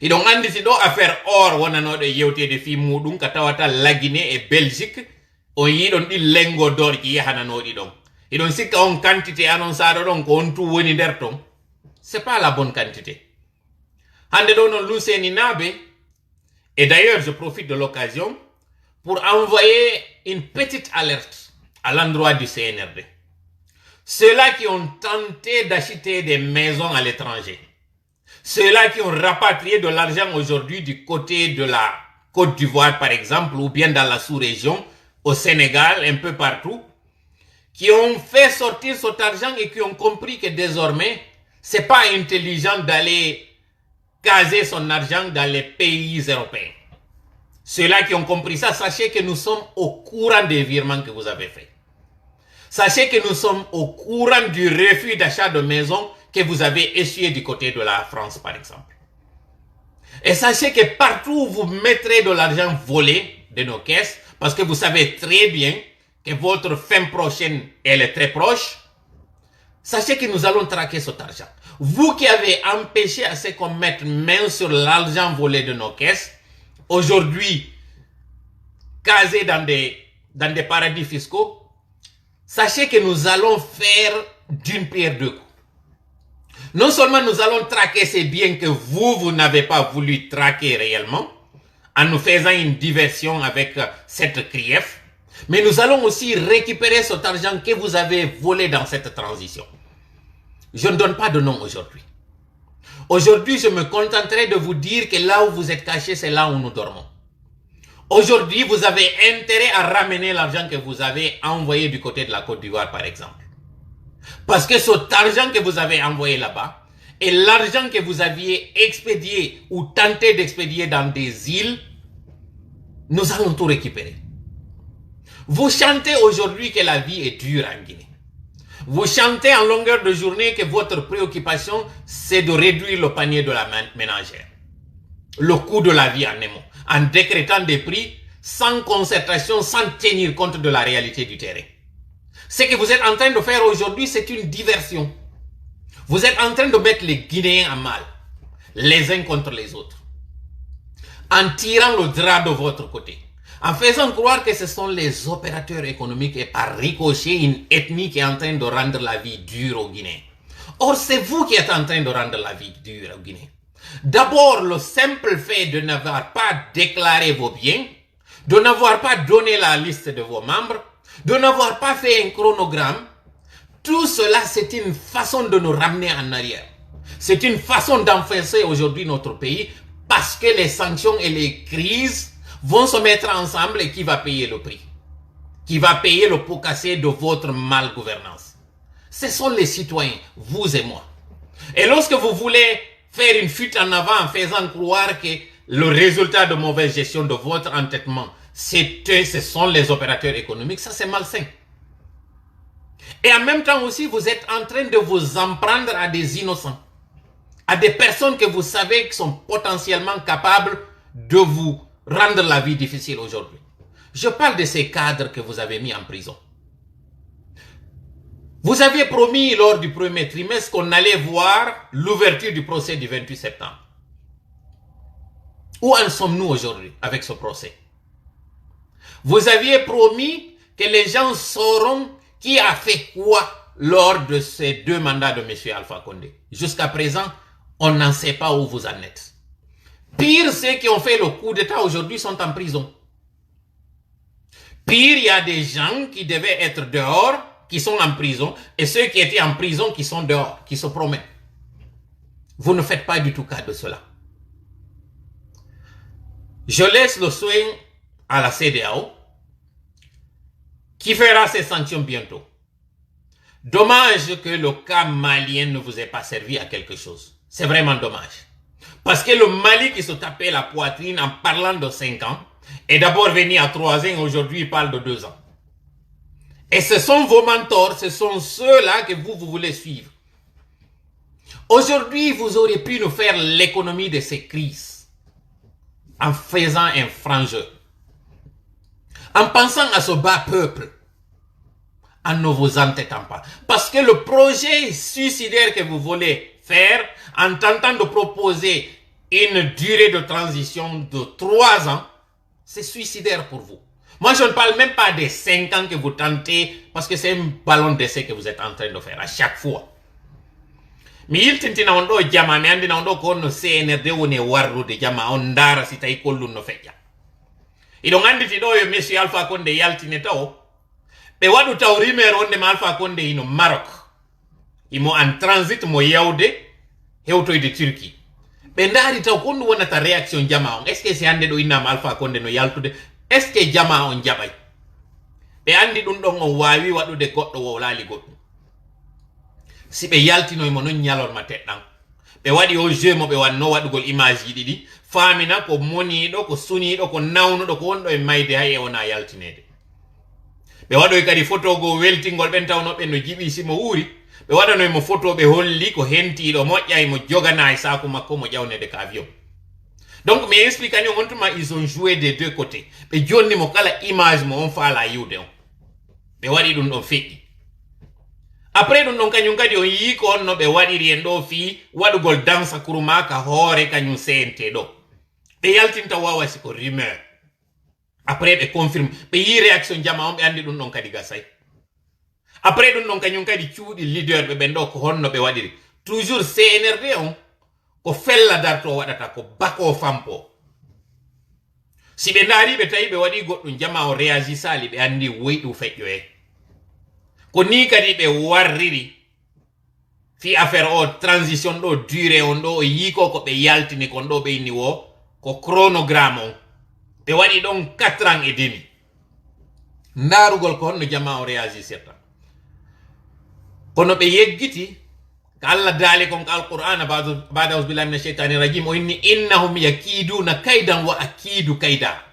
iɗon anditi ɗo affaire or wonanoɗo e yewtede fi muɗum ka tawata lagine e belgique on yiɗon ɗi lengo dorƴi yahananoɗi ɗon iɗon sikka on quantité anon saɗo ɗon ko on tu woni nder ton c'est pas la bonne quantité hande ɗo non lunseni nabe et d'ailleurs je profite de l'occasion pour envoyer une petite alerte à l'endroit du CNRD ceux-là qui ont tenté d'acheter des maisons à l'étranger ceux-là qui ont rapatrié de l'argent aujourd'hui du côté de la Côte d'Ivoire par exemple ou bien dans la sous-région au Sénégal un peu partout qui ont fait sortir cet argent et qui ont compris que désormais c'est pas intelligent d'aller caser son argent dans les pays européens. Ceux-là qui ont compris ça, sachez que nous sommes au courant des virements que vous avez faits. Sachez que nous sommes au courant du refus d'achat de maison que vous avez essuyé du côté de la France, par exemple. Et sachez que partout où vous mettrez de l'argent volé de nos caisses, parce que vous savez très bien que votre fin prochaine, elle est très proche, sachez que nous allons traquer cet argent. Vous qui avez empêché à ce qu'on mette main sur l'argent volé de nos caisses, aujourd'hui, casé dans des paradis fiscaux, sachez que nous allons faire d'une pierre deux coups. Non seulement nous allons traquer ces biens que vous n'avez pas voulu traquer réellement, en nous faisant une diversion avec cette CRIEF, mais nous allons aussi récupérer cet argent que vous avez volé dans cette transition. Je ne donne pas de nom aujourd'hui. Aujourd'hui, je me contenterai de vous dire que là où vous êtes cachés, c'est là où nous dormons. Aujourd'hui, vous avez intérêt à ramener l'argent que vous avez envoyé du côté de la Côte d'Ivoire, par exemple. Parce que cet argent que vous avez envoyé là-bas et l'argent que vous aviez expédié ou tenté d'expédier dans des îles, nous allons tout récupérer. Vous chantez aujourd'hui que la vie est dure en Guinée. Vous chantez en longueur de journée que votre préoccupation, c'est de réduire le panier de la ménagère. Le coût de la vie en émo, en décrétant des prix sans concertation, sans tenir compte de la réalité du terrain. Ce que vous êtes en train de faire aujourd'hui, c'est une diversion. Vous êtes en train de mettre les Guinéens en mal, les uns contre les autres, en tirant le drap de votre côté, en faisant croire que ce sont les opérateurs économiques et par ricochet une ethnie qui est en train de rendre la vie dure aux Guinéens. Or, c'est vous qui êtes en train de rendre la vie dure aux Guinéens. D'abord, le simple fait de n'avoir pas déclaré vos biens, de n'avoir pas donné la liste de vos membres, de n'avoir pas fait un chronogramme, tout cela, c'est une façon de nous ramener en arrière. C'est une façon d'enfoncer aujourd'hui notre pays parce que les sanctions et les crises vont se mettre ensemble et qui va payer le prix? Qui va payer le pot cassé de votre malgouvernance? Ce sont les citoyens, vous et moi. Et lorsque vous voulez faire une fuite en avant en faisant croire que le résultat de mauvaise gestion de votre entêtement, ce sont les opérateurs économiques, ça c'est malsain. Et en même temps aussi, vous êtes en train de vous en prendre à des innocents, à des personnes que vous savez qui sont potentiellement capables de vous rendre la vie difficile aujourd'hui. Je parle de ces cadres que vous avez mis en prison. Vous aviez promis lors du premier trimestre qu'on allait voir l'ouverture du procès du 28 septembre. Où en sommes-nous aujourd'hui avec ce procès? Vous aviez promis que les gens sauront qui a fait quoi lors de ces 2 mandats de M. Alpha Condé. Jusqu'à présent, on n'en sait pas où vous en êtes. Pire, ceux qui ont fait le coup d'État aujourd'hui sont en prison. Pire, il y a des gens qui devaient être dehors, qui sont en prison, et ceux qui étaient en prison qui sont dehors, qui se promènent. Vous ne faites pas du tout cas de cela. Je laisse le soin à la CEDEAO, qui fera ses sanctions bientôt. Dommage que le cas malien ne vous ait pas servi à quelque chose. C'est vraiment dommage. Parce que le Mali qui se tapait la poitrine en parlant de 5 ans, est d'abord venu à 3 ans, aujourd'hui il parle de 2 ans. Et ce sont vos mentors, ce sont ceux-là que vous voulez suivre. Aujourd'hui, vous auriez pu nous faire l'économie de ces crises en faisant un franc jeu. En pensant à ce bas peuple, en ne vous entêtant pas. Parce que le projet suicidaire que vous voulez faire, en tentant de proposer une durée de transition de 3 ans, c'est suicidaire pour vous. Moi, je ne parle même pas des 5 ans que vous tentez, parce que c'est un ballon d'essai que vous êtes en train de faire à chaque fois. Mais il tintina on do jama, mais andina on do ko no CNRD woni warrude jama on dara si tay kollun no feƴƴa. Iɗo anditi ɗo yo monsieur Alpha Condé yaltine taw, ɓe waɗu taw rumeur wonde ma Alpha Condé ino Maroc, imo en transit mo yawde hewtoyde Turquie. Ɓe ndaari taw ko ɗum wonata réaction jama on. Est ce que si hande ɗo innama Alpha Condé no yaltude, est ce que jama on jaɓay? Ɓe andi ɗum ɗon on wawi waɗude goɗɗo wo laali goɗɗum. Si ɓe yaltinoymo non ñalorma teɗɗan, ɓe waɗi o jeu mo ɓe wanno waɗugol image ji ɗiɗi, faamina ko moniɗo, ko suniɗo, ko nawnuɗo, ko wonɗo e mayde hay e wona yaltinede. Ɓe waɗoy kadi photo go weltingol ɓen tawnoɓe no jiɓi simo wuuri, ɓe waɗanoymo photo ɓe holli ko hentiɗo moƴƴay mo jogana e saku makko mo ƴawnede ka avion. Donc mi expliquani on tuma ils ont joué des deux côtés. Ɓe jonni mo kala image mo on faala yiwde on. Ɓe waɗi ɗum ɗon feƴƴi. Après ɗum ɗon kañum kadi on yii ko on no ɓe waɗiri en ɗo fii waɗugol dansa kuruma ka hoore kañum CNT ɗo. Ɓe yaltinta wawa siko rumeur. Après ɓe confirme, ɓe yi réaction jama on ɓe andi ɗum ɗon kadi gasay. Après ɗum ɗon kañum kadi cuuɗi leader ɓe ɓen ɗo ko honno ɓe waɗiri. Toujours CNRD on ko fella darto waɗata ko bako fampo. Si ɓe ndaari ɓe tawi ɓe waɗi goɗɗum jama o réagi sali ɓe andi woyɗu feƴƴo e. Ko ni kadi ɓe warriri fi affaire o transition ɗo durée on ɗo o yii ko ɓe yaltini kon ɗo ɓe inni wo ko chronogramme on. Ɓe waɗi ɗon 4 ans et demi. Ndaarugol ko honno jama o réagi sirta. Kono ɓe yeggiti ko Allah daali kon ko alqur'ana bada ausbillahi mina cheitani rajim o inni innahum yakiduna kaydan wa akidu kayda.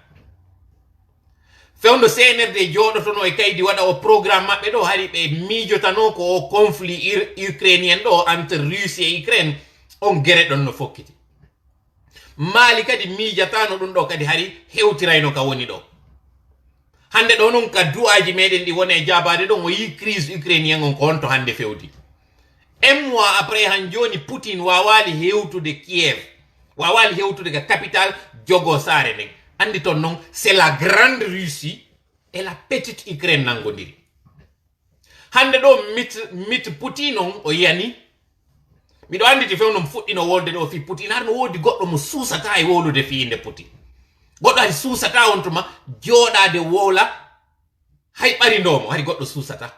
Fewndo CNRD jooɗotono e kaydi waɗa o programme maɓɓe ɗo hari ɓe miijotano ko o conflit ukrainien ɗo entre Russie et Ukraine on gere ɗon no fokkiti. Mali kadi miijatano ɗum ɗo kadi hari hewtirayno ka woni ɗo. Hande ɗo non ka du'aji meɗen ɗi woni e jabade ɗon o yi crise ukrainien on ko honto hande fewdi. Un mois après han joni Poutine wawali hewtude Kiev, wawali hewtude ka capitale jogo saare nden. Andi ton non, c'est la grande Russie et la petite Ukraine nangodiri. Hande ɗo mit Poutine on o yani, miɗo andi ti fewno fuɗɗino wolde ɗo fi Poutine har no wodi goɗɗo mo suusata e wolude fiinde Poutine. Goɗɗo hay suusata on tuma jooɗade wowla hay ɓari ndomo hari goɗɗo suusata.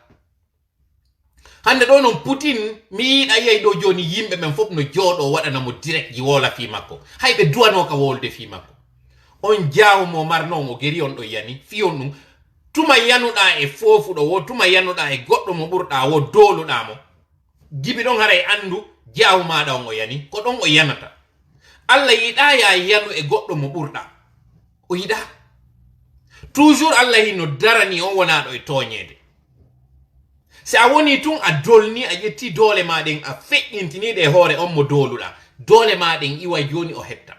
Hande ɗo non Poutine mi yiɗa yiyay ɗo joni yimɓe men fof no jooɗo waɗanamo direct ji wola fi makko. Hay ɓe duwano ka wolde fi makko. On jawmo marnon o geri on ɗo yani fiyon ɗum tuma yanuɗa e fofuɗo wo tuma yanuɗa e goɗɗo mo ɓurɗa wo doluɗamo gibi ɗon hara e andu jawmaɗa on o yani ko ɗon o yanata. Allah yiɗa ya yanu e goɗɗo mo ɓurɗa o yiɗa. Toujours Allah hino darani on wonaɗo e toñede. Si a woni tun a dolni a ƴetti dole maɗen a feƴƴintiniɗe e hoore on mo doluɗa dole maɗen iwa joni o hetta.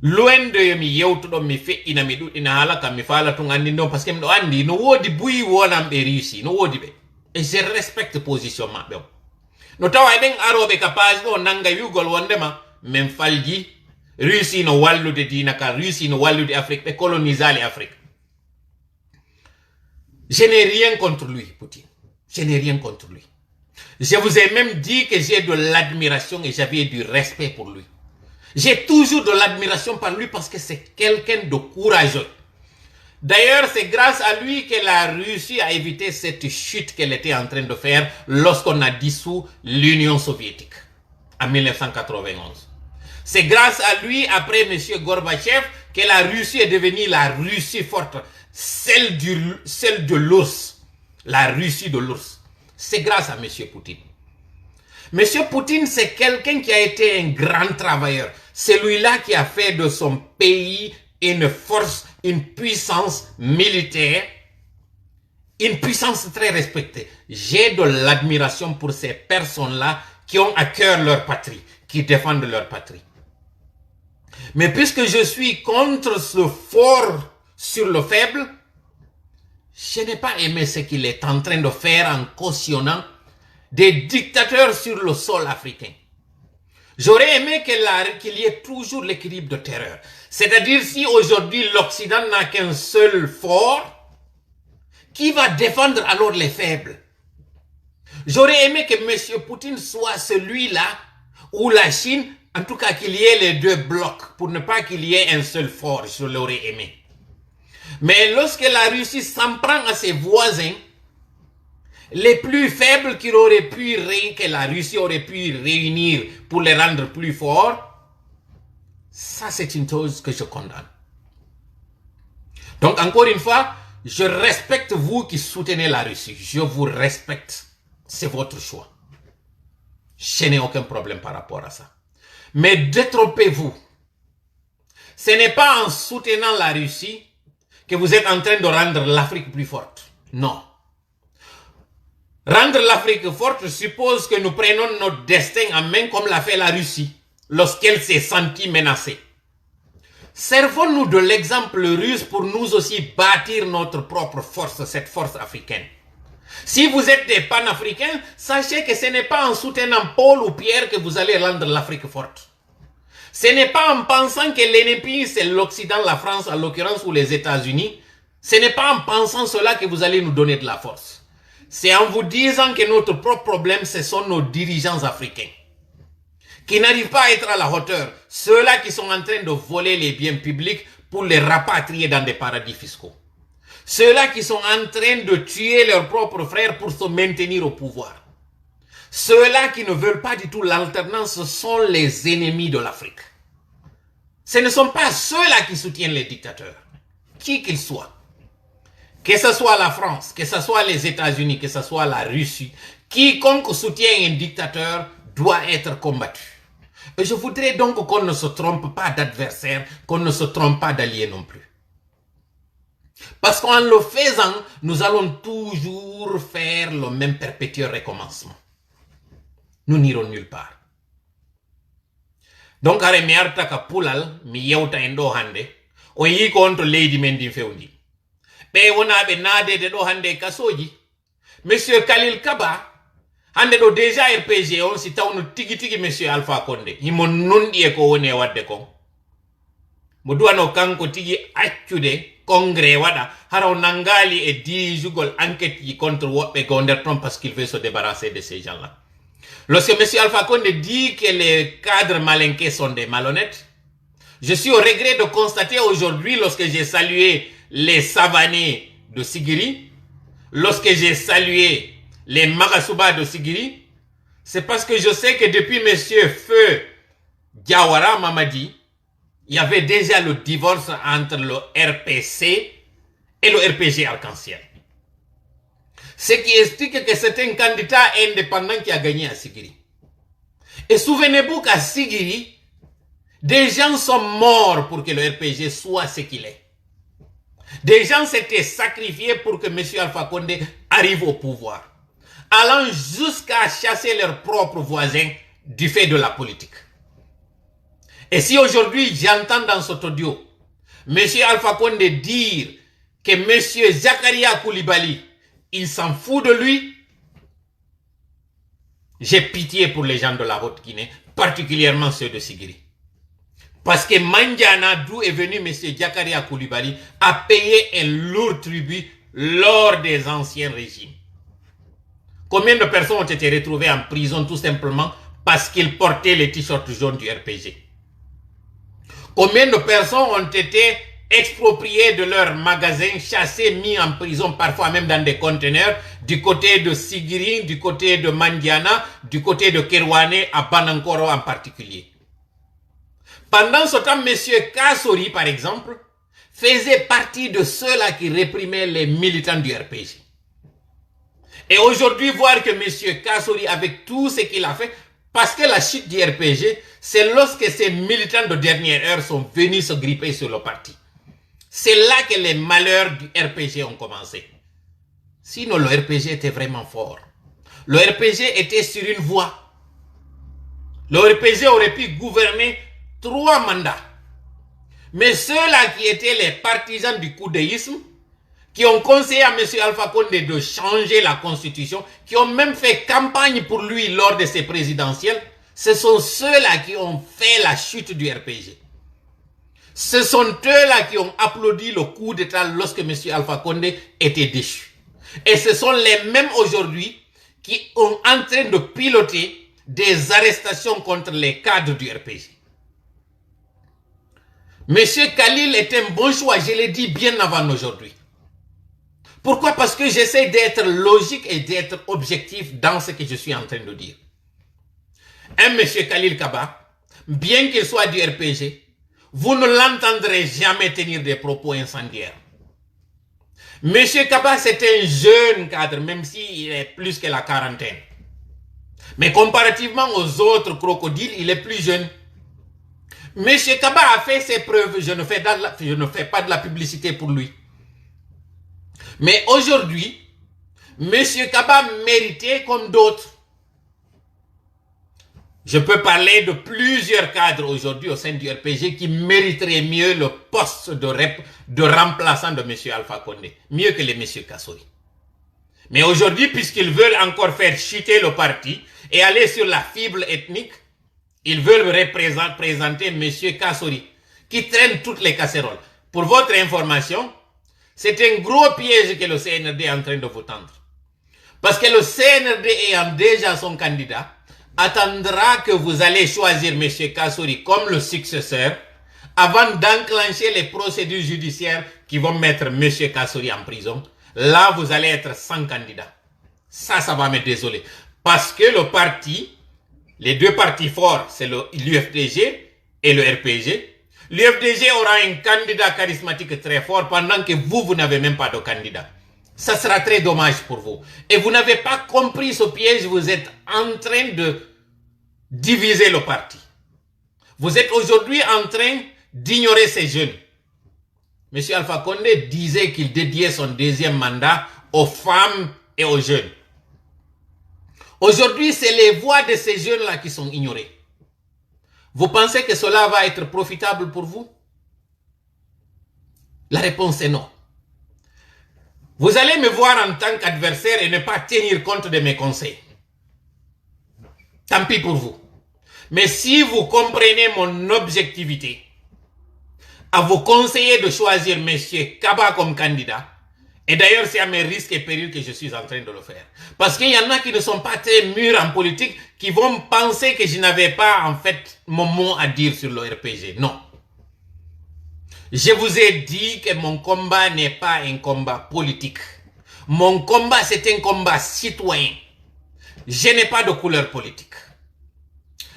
Loin de mi yewtuɗon mi feƴƴina mi ɗuɗɗina haala kam mi faala tun andi ɗon par ce que miɗo andi no woodi buyi wonanɓe Russie no woodi ɓe et je respecte position maɓɓe o. No tawa ɓen aroɓe ka page ɗo nanga wiugol wondema min falji Russie no wallude dina ka Russie no wallude Afrique ɓe colonisali Afrique. Je n'ai rien contre lui, Poutine. Je n'ai rien contre lui. Je vous ai même dit que j'ai de l'admiration et j'avais du respect pour lui. J'ai toujours de l'admiration par lui parce que c'est quelqu'un de courageux. D'ailleurs, c'est grâce à lui que la Russie a évité cette chute qu'elle était en train de faire lorsqu'on a dissous l'Union soviétique en 1991. C'est grâce à lui, après M. Gorbatchev, que la Russie est devenue la Russie forte, celle de l'ours, la Russie de l'ours. C'est grâce à M. Poutine. M. Poutine, c'est quelqu'un qui a été un grand travailleur. C'est lui-là qui a fait de son pays une force, une puissance militaire, une puissance très respectée. J'ai de l'admiration pour ces personnes-là qui ont à cœur leur patrie, qui défendent leur patrie. Mais puisque je suis contre ce fort sur le faible, je n'ai pas aimé ce qu'il est en train de faire en cautionnant des dictateurs sur le sol africain. J'aurais aimé qu'il y ait toujours l'équilibre de terreur. C'est-à-dire, si aujourd'hui l'Occident n'a qu'un seul fort, qui va défendre alors les faibles? J'aurais aimé que M. Poutine soit celui-là où la Chine, en tout cas qu'il y ait les deux blocs, pour ne pas qu'il y ait un seul fort, je l'aurais aimé. Mais lorsque la Russie s'en prend à ses voisins, les plus faibles que la Russie aurait pu réunir pour les rendre plus forts, ça c'est une chose que je condamne. Donc encore une fois, je respecte vous qui soutenez la Russie. Je vous respecte. C'est votre choix. Je n'ai aucun problème par rapport à ça. Mais détrompez-vous. Ce n'est pas en soutenant la Russie que vous êtes en train de rendre l'Afrique plus forte. Non. Rendre l'Afrique forte suppose que nous prenons notre destin en main comme l'a fait la Russie lorsqu'elle s'est sentie menacée. Servons-nous de l'exemple russe pour nous aussi bâtir notre propre force, cette force africaine. Si vous êtes des panafricains, sachez que ce n'est pas en soutenant Paul ou Pierre que vous allez rendre l'Afrique forte. Ce n'est pas en pensant que l'ennemi c'est l'Occident, la France en l'occurrence ou les États-Unis. Ce n'est pas en pensant cela que vous allez nous donner de la force. C'est en vous disant que notre propre problème, ce sont nos dirigeants africains qui n'arrivent pas à être à la hauteur. Ceux-là qui sont en train de voler les biens publics pour les rapatrier dans des paradis fiscaux. Ceux-là qui sont en train de tuer leurs propres frères pour se maintenir au pouvoir. Ceux-là qui ne veulent pas du tout l'alternance sont les ennemis de l'Afrique. Ce ne sont pas ceux-là qui soutiennent les dictateurs, qui qu'ils soient. Que ce soit la France, que ce soit les États-Unis, que ce soit la Russie, quiconque soutient un dictateur doit être combattu. Et je voudrais donc qu'on ne se trompe pas d'adversaire, qu'on ne se trompe pas d'allié non plus. Parce qu'en le faisant, nous allons toujours faire le même perpétuel recommencement. Nous n'irons nulle part. Donc, are mi arta ka pulal, mi yewta en do hande, on yi ko on to leydi men din fewndi. Be wonaɓe naadede ɗo hande kasoji. Monsieur Khalil Kaba, hande ɗo déjà RPG on si tawno tigi tigi Monsieur Alpha Condé. Himo nunɗi e ko woni e wadde kon. Mo duwano kanko tigi accude congrès waɗa haraw nangali e dijugol enquête ji contre woɓɓe go nder ton parce qu'il veut se débarrasser de ces gens-là. Lorsque M. Alpha Condé dit que les cadres malinqués sont des malhonnêtes, je suis au regret de constater aujourd'hui, lorsque j'ai salué les Savanés de Sigiri, lorsque j'ai salué les Magasuba de Sigiri, c'est parce que je sais que depuis M. Feu Diawara Mamadi, il y avait déjà le divorce entre le RPC et le RPG Arc-en-Ciel. Ce qui explique que c'est un candidat indépendant qui a gagné à Sigiri. Et souvenez-vous qu'à Sigiri, des gens sont morts pour que le RPG soit ce qu'il est. Des gens s'étaient sacrifiés pour que M. Alpha Condé arrive au pouvoir, allant jusqu'à chasser leurs propres voisins du fait de la politique. Et si aujourd'hui j'entends dans cet audio M. Alpha Condé dire que M. Zakaria Koulibaly, il s'en fout de lui, j'ai pitié pour les gens de la Haute-Guinée, particulièrement ceux de Sigiri. Parce que Mandiana, d'où est venu M. Zakaria Koulibaly, a payé un lourd tribut lors des anciens régimes. Combien de personnes ont été retrouvées en prison tout simplement parce qu'ils portaient les t-shirts jaunes du RPG? Combien de personnes ont été expropriés de leurs magasins, chassés, mis en prison, parfois même dans des conteneurs, du côté de Sigiri, du côté de Mandiana, du côté de Kerouane, à Banankoro en particulier. Pendant ce temps, M. Kassori, par exemple, faisait partie de ceux-là qui réprimaient les militants du RPG. Et aujourd'hui, voir que M. Kassori, avec tout ce qu'il a fait, parce que la chute du RPG, c'est lorsque ces militants de dernière heure sont venus se gripper sur le parti. C'est là que les malheurs du RPG ont commencé. Sinon, le RPG était vraiment fort. Le RPG était sur une voie. Le RPG aurait pu gouverner 3 mandats. Mais ceux-là qui étaient les partisans du coudéisme, qui ont conseillé à M. Alpha Condé de changer la constitution, qui ont même fait campagne pour lui lors de ses présidentielles, ce sont ceux-là qui ont fait la chute du RPG. Ce sont eux-là qui ont applaudi le coup d'État lorsque M. Alpha Condé était déchu. Et ce sont les mêmes aujourd'hui qui sont en train de piloter des arrestations contre les cadres du RPG. M. Khalil est un bon choix, je l'ai dit bien avant aujourd'hui. Pourquoi? Parce que j'essaie d'être logique et d'être objectif dans ce que je suis en train de dire. Un M. Khalil Kaba, bien qu'il soit du RPG, vous ne l'entendrez jamais tenir des propos incendiaires. M. Kaba, c'est un jeune cadre, même s'il est plus que la quarantaine. Mais comparativement aux autres crocodiles, il est plus jeune. M. Kaba a fait ses preuves, je ne fais pas de la publicité pour lui. Mais aujourd'hui, M. Kaba méritait comme d'autres. Je peux parler de plusieurs cadres aujourd'hui au sein du RPG qui mériteraient mieux le poste de remplaçant de M. Alpha Condé, mieux que les M. Kassori. Mais aujourd'hui, puisqu'ils veulent encore faire chuter le parti et aller sur la fibre ethnique, ils veulent présenter M. Kassori, qui traîne toutes les casseroles. Pour votre information, c'est un gros piège que le CNRD est en train de vous tendre. Parce que le CNRD ayant déjà son candidat, attendra que vous allez choisir M. Kassori comme le successeur avant d'enclencher les procédures judiciaires qui vont mettre M. Kassori en prison. Là, vous allez être sans candidat. Ça va me désoler. Parce que le parti, les deux partis forts, c'est l'UFDG et le RPG. L'UFDG aura un candidat charismatique très fort pendant que vous n'avez même pas de candidat. Ça sera très dommage pour vous. Et vous n'avez pas compris ce piège, vous êtes en train de diviser le parti. Vous êtes aujourd'hui en train d'ignorer ces jeunes. M. Alpha Condé disait qu'il dédiait son deuxième mandat aux femmes et aux jeunes. Aujourd'hui, c'est les voix de ces jeunes-là qui sont ignorées. Vous pensez que cela va être profitable pour vous? La réponse est non. Vous allez me voir en tant qu'adversaire et ne pas tenir compte de mes conseils. Tant pis pour vous. Mais si vous comprenez mon objectivité, à vous conseiller de choisir M. Kaba comme candidat, et d'ailleurs c'est à mes risques et périls que je suis en train de le faire. Parce qu'il y en a qui ne sont pas très mûrs en politique, qui vont penser que je n'avais pas en fait mon mot à dire sur le RPG. Non. Je vous ai dit que mon combat n'est pas un combat politique. Mon combat, c'est un combat citoyen. Je n'ai pas de couleur politique.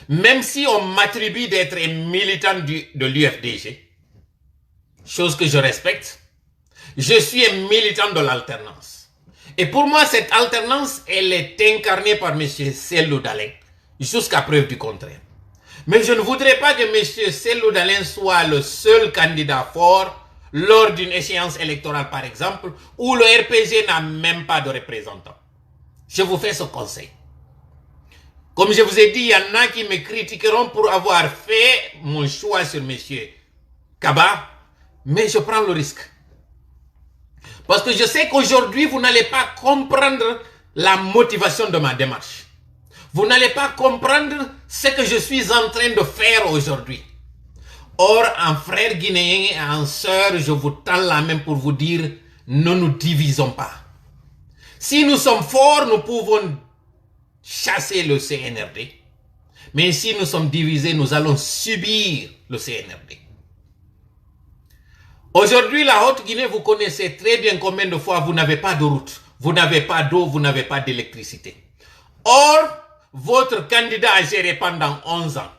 Même si on m'attribue d'être un militant de l'UFDG, chose que je respecte, je suis un militant de l'alternance. Et pour moi, cette alternance, elle est incarnée par M. Cellou Dalein, jusqu'à preuve du contraire. Mais je ne voudrais pas que M. Cellou Dalein soit le seul candidat fort lors d'une échéance électorale, par exemple, où le RPG n'a même pas de représentant. Je vous fais ce conseil. Comme je vous ai dit, il y en a qui me critiqueront pour avoir fait mon choix sur M. Kaba, mais je prends le risque. Parce que je sais qu'aujourd'hui, vous n'allez pas comprendre la motivation de ma démarche. Vous n'allez pas comprendre ce que je suis en train de faire aujourd'hui. Or, en frère guinéen et en sœur, je vous tends la main pour vous dire, ne nous divisons pas. Si nous sommes forts, nous pouvons chasser le CNRD. Mais si nous sommes divisés, nous allons subir le CNRD. Aujourd'hui, la Haute-Guinée, vous connaissez très bien combien de fois vous n'avez pas de route, vous n'avez pas d'eau, vous n'avez pas d'électricité. Or, votre candidat a géré pendant 11 ans.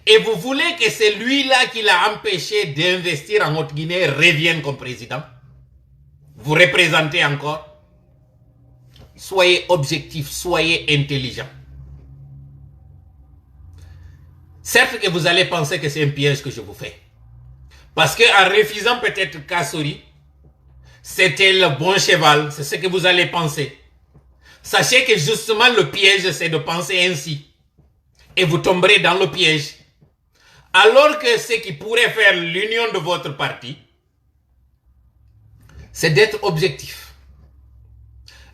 Et vous voulez que c'est lui-là qui l'a empêché d'investir en Haute-Guinée revienne comme président? Vous représentez encore? Soyez objectif, soyez intelligent. Certes que vous allez penser que c'est un piège que je vous fais. Parce qu'en refusant peut-être Kassori, c'était le bon cheval, c'est ce que vous allez penser. Sachez que justement le piège, c'est de penser ainsi. Et vous tomberez dans le piège. Alors que ce qui pourrait faire l'union de votre parti, c'est d'être objectif.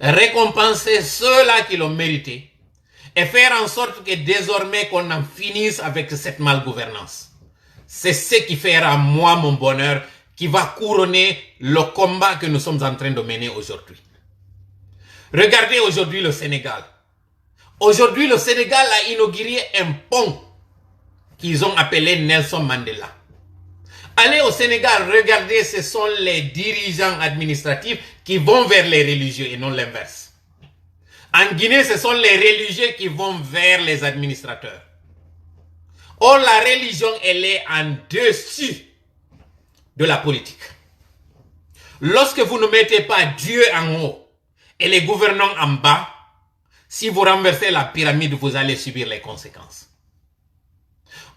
Récompenser ceux-là qui l'ont mérité et faire en sorte que désormais qu'on en finisse avec cette malgouvernance. C'est ce qui fera moi mon bonheur, qui va couronner le combat que nous sommes en train de mener aujourd'hui. Regardez aujourd'hui le Sénégal. Aujourd'hui, le Sénégal a inauguré un pont qu'ils ont appelé Nelson Mandela. Allez au Sénégal, regardez, ce sont les dirigeants administratifs qui vont vers les religieux et non l'inverse. En Guinée, ce sont les religieux qui vont vers les administrateurs. Or, la religion, elle est en dessus de la politique. Lorsque vous ne mettez pas Dieu en haut et les gouvernants en bas, si vous renversez la pyramide, vous allez subir les conséquences.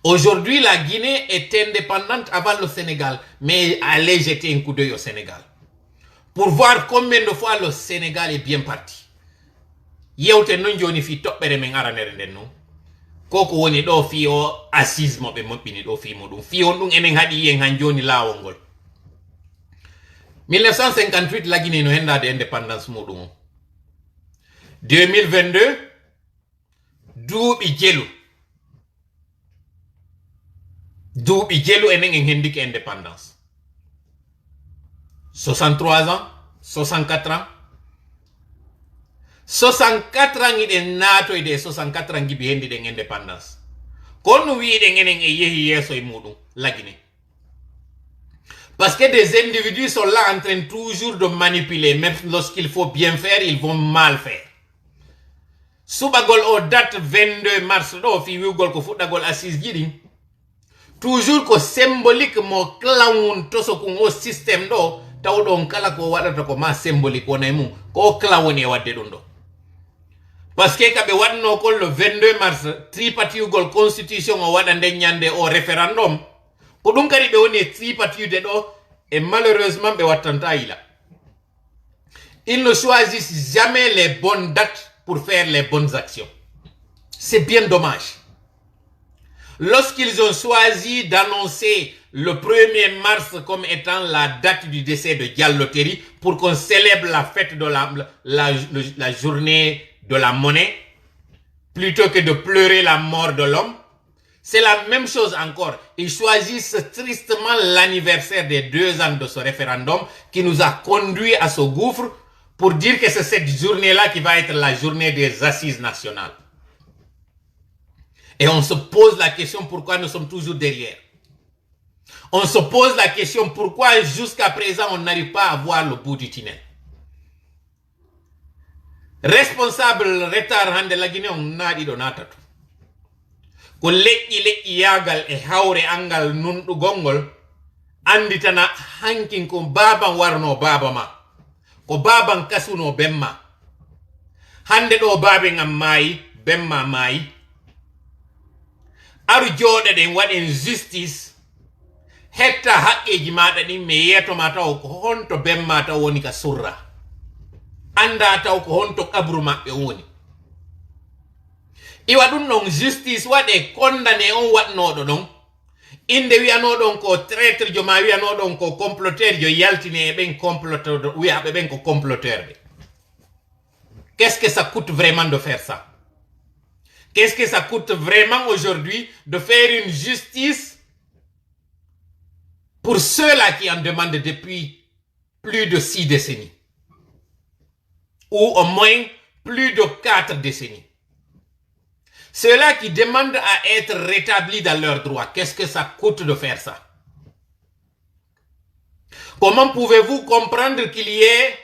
Aujourd'hui, la Guinée est indépendante avant le Sénégal, mais allez jeter un coup d'œil au Sénégal pour voir combien de fois le Sénégal est bien parti. Yewte non joni fi toɓɓere men aranere nden non koko woni ɗo fi o assise moɓe moɓɓini ɗo fi muɗum fi on ɗum enen haɗi yen han joni laawol ngol 1958 la Guinée no hendade indépendance muɗum 2022 duuɓi jelu enen en hendiki indépendance 63 ans 64 ans 64 ans iɗen naatoyde 64 ans giɓi hendiɗen indépendance kono wiiɗen enen e yehi yeeso e muɗum la Guinée. Parce que des individus sont là en train toujours de manipuler, même lorsqu'il faut bien faire, ils vont mal faire. Subagol o date 22 mars ɗo fi wiwgol ko fuɗɗagol assise jiɗin toujours ko symbolique mo klawun tosokun o système ɗo tawɗon kala ko waɗata ko ma symbolique wonay mum ko klawoni e wadde ɗum ɗo. Parce que kaɓe waɗno kon le 22 mars tripatiyugol constitution o waɗa nden ñande o référendum ko ɗum kadi ɓe woni e tripatiyude ɗo et malheureusement ɓe wattanta ila. Ils ne choisissent jamais les bonnes dates pour faire les bonnes actions. C'est bien dommage. Lorsqu'ils ont choisi d'annoncer le 1er mars comme étant la date du décès de Diallo Terry pour qu'on célèbre la fête de la journée de la monnaie, plutôt que de pleurer la mort de l'homme, c'est la même chose encore. Ils choisissent tristement l'anniversaire des 2 ans de ce référendum qui nous a conduit à ce gouffre pour dire que c'est cette journée-là qui va être la journée des assises nationales. Et on se pose la question pourquoi nous sommes toujours derrière. On se pose la question pourquoi jusqu'à présent on n'arrive pas à voir le bout du tunnel. Responsable retard hande la Guinée on naɗi ɗo natatu ko leƴƴi yagal e hawre angal nunɗugol ngol anditana hankin ko baban warno baba ma ko baban kasuno bemma hande ɗo babe ngam maayi bemma maayi aru joɗeɗen waɗen justice hetta haqqeji maɗa ɗin mi yetoma taw ko honto bemma taw woni ka surra anda taw ko honto kabru maɓɓe woni iwa ɗum ɗon justice waɗe condamné on waɗnoɗo ɗon inde wiyanoɗon ko traître jo ma wiyanoɗon ko comploteur jo yaltine e ɓen comploteur wiyaɓe ɓen ko comploteur ɓe. Qu'est-ce que ça coûte vraiment de faire ça? Qu'est-ce que ça coûte vraiment aujourd'hui de faire une justice pour ceux-là qui en demandent depuis plus de 6 décennies ou au moins plus de 4 décennies? Ceux-là qui demandent à être rétablis dans leurs droits, qu'est-ce que ça coûte de faire ça? Comment pouvez-vous comprendre qu'il y ait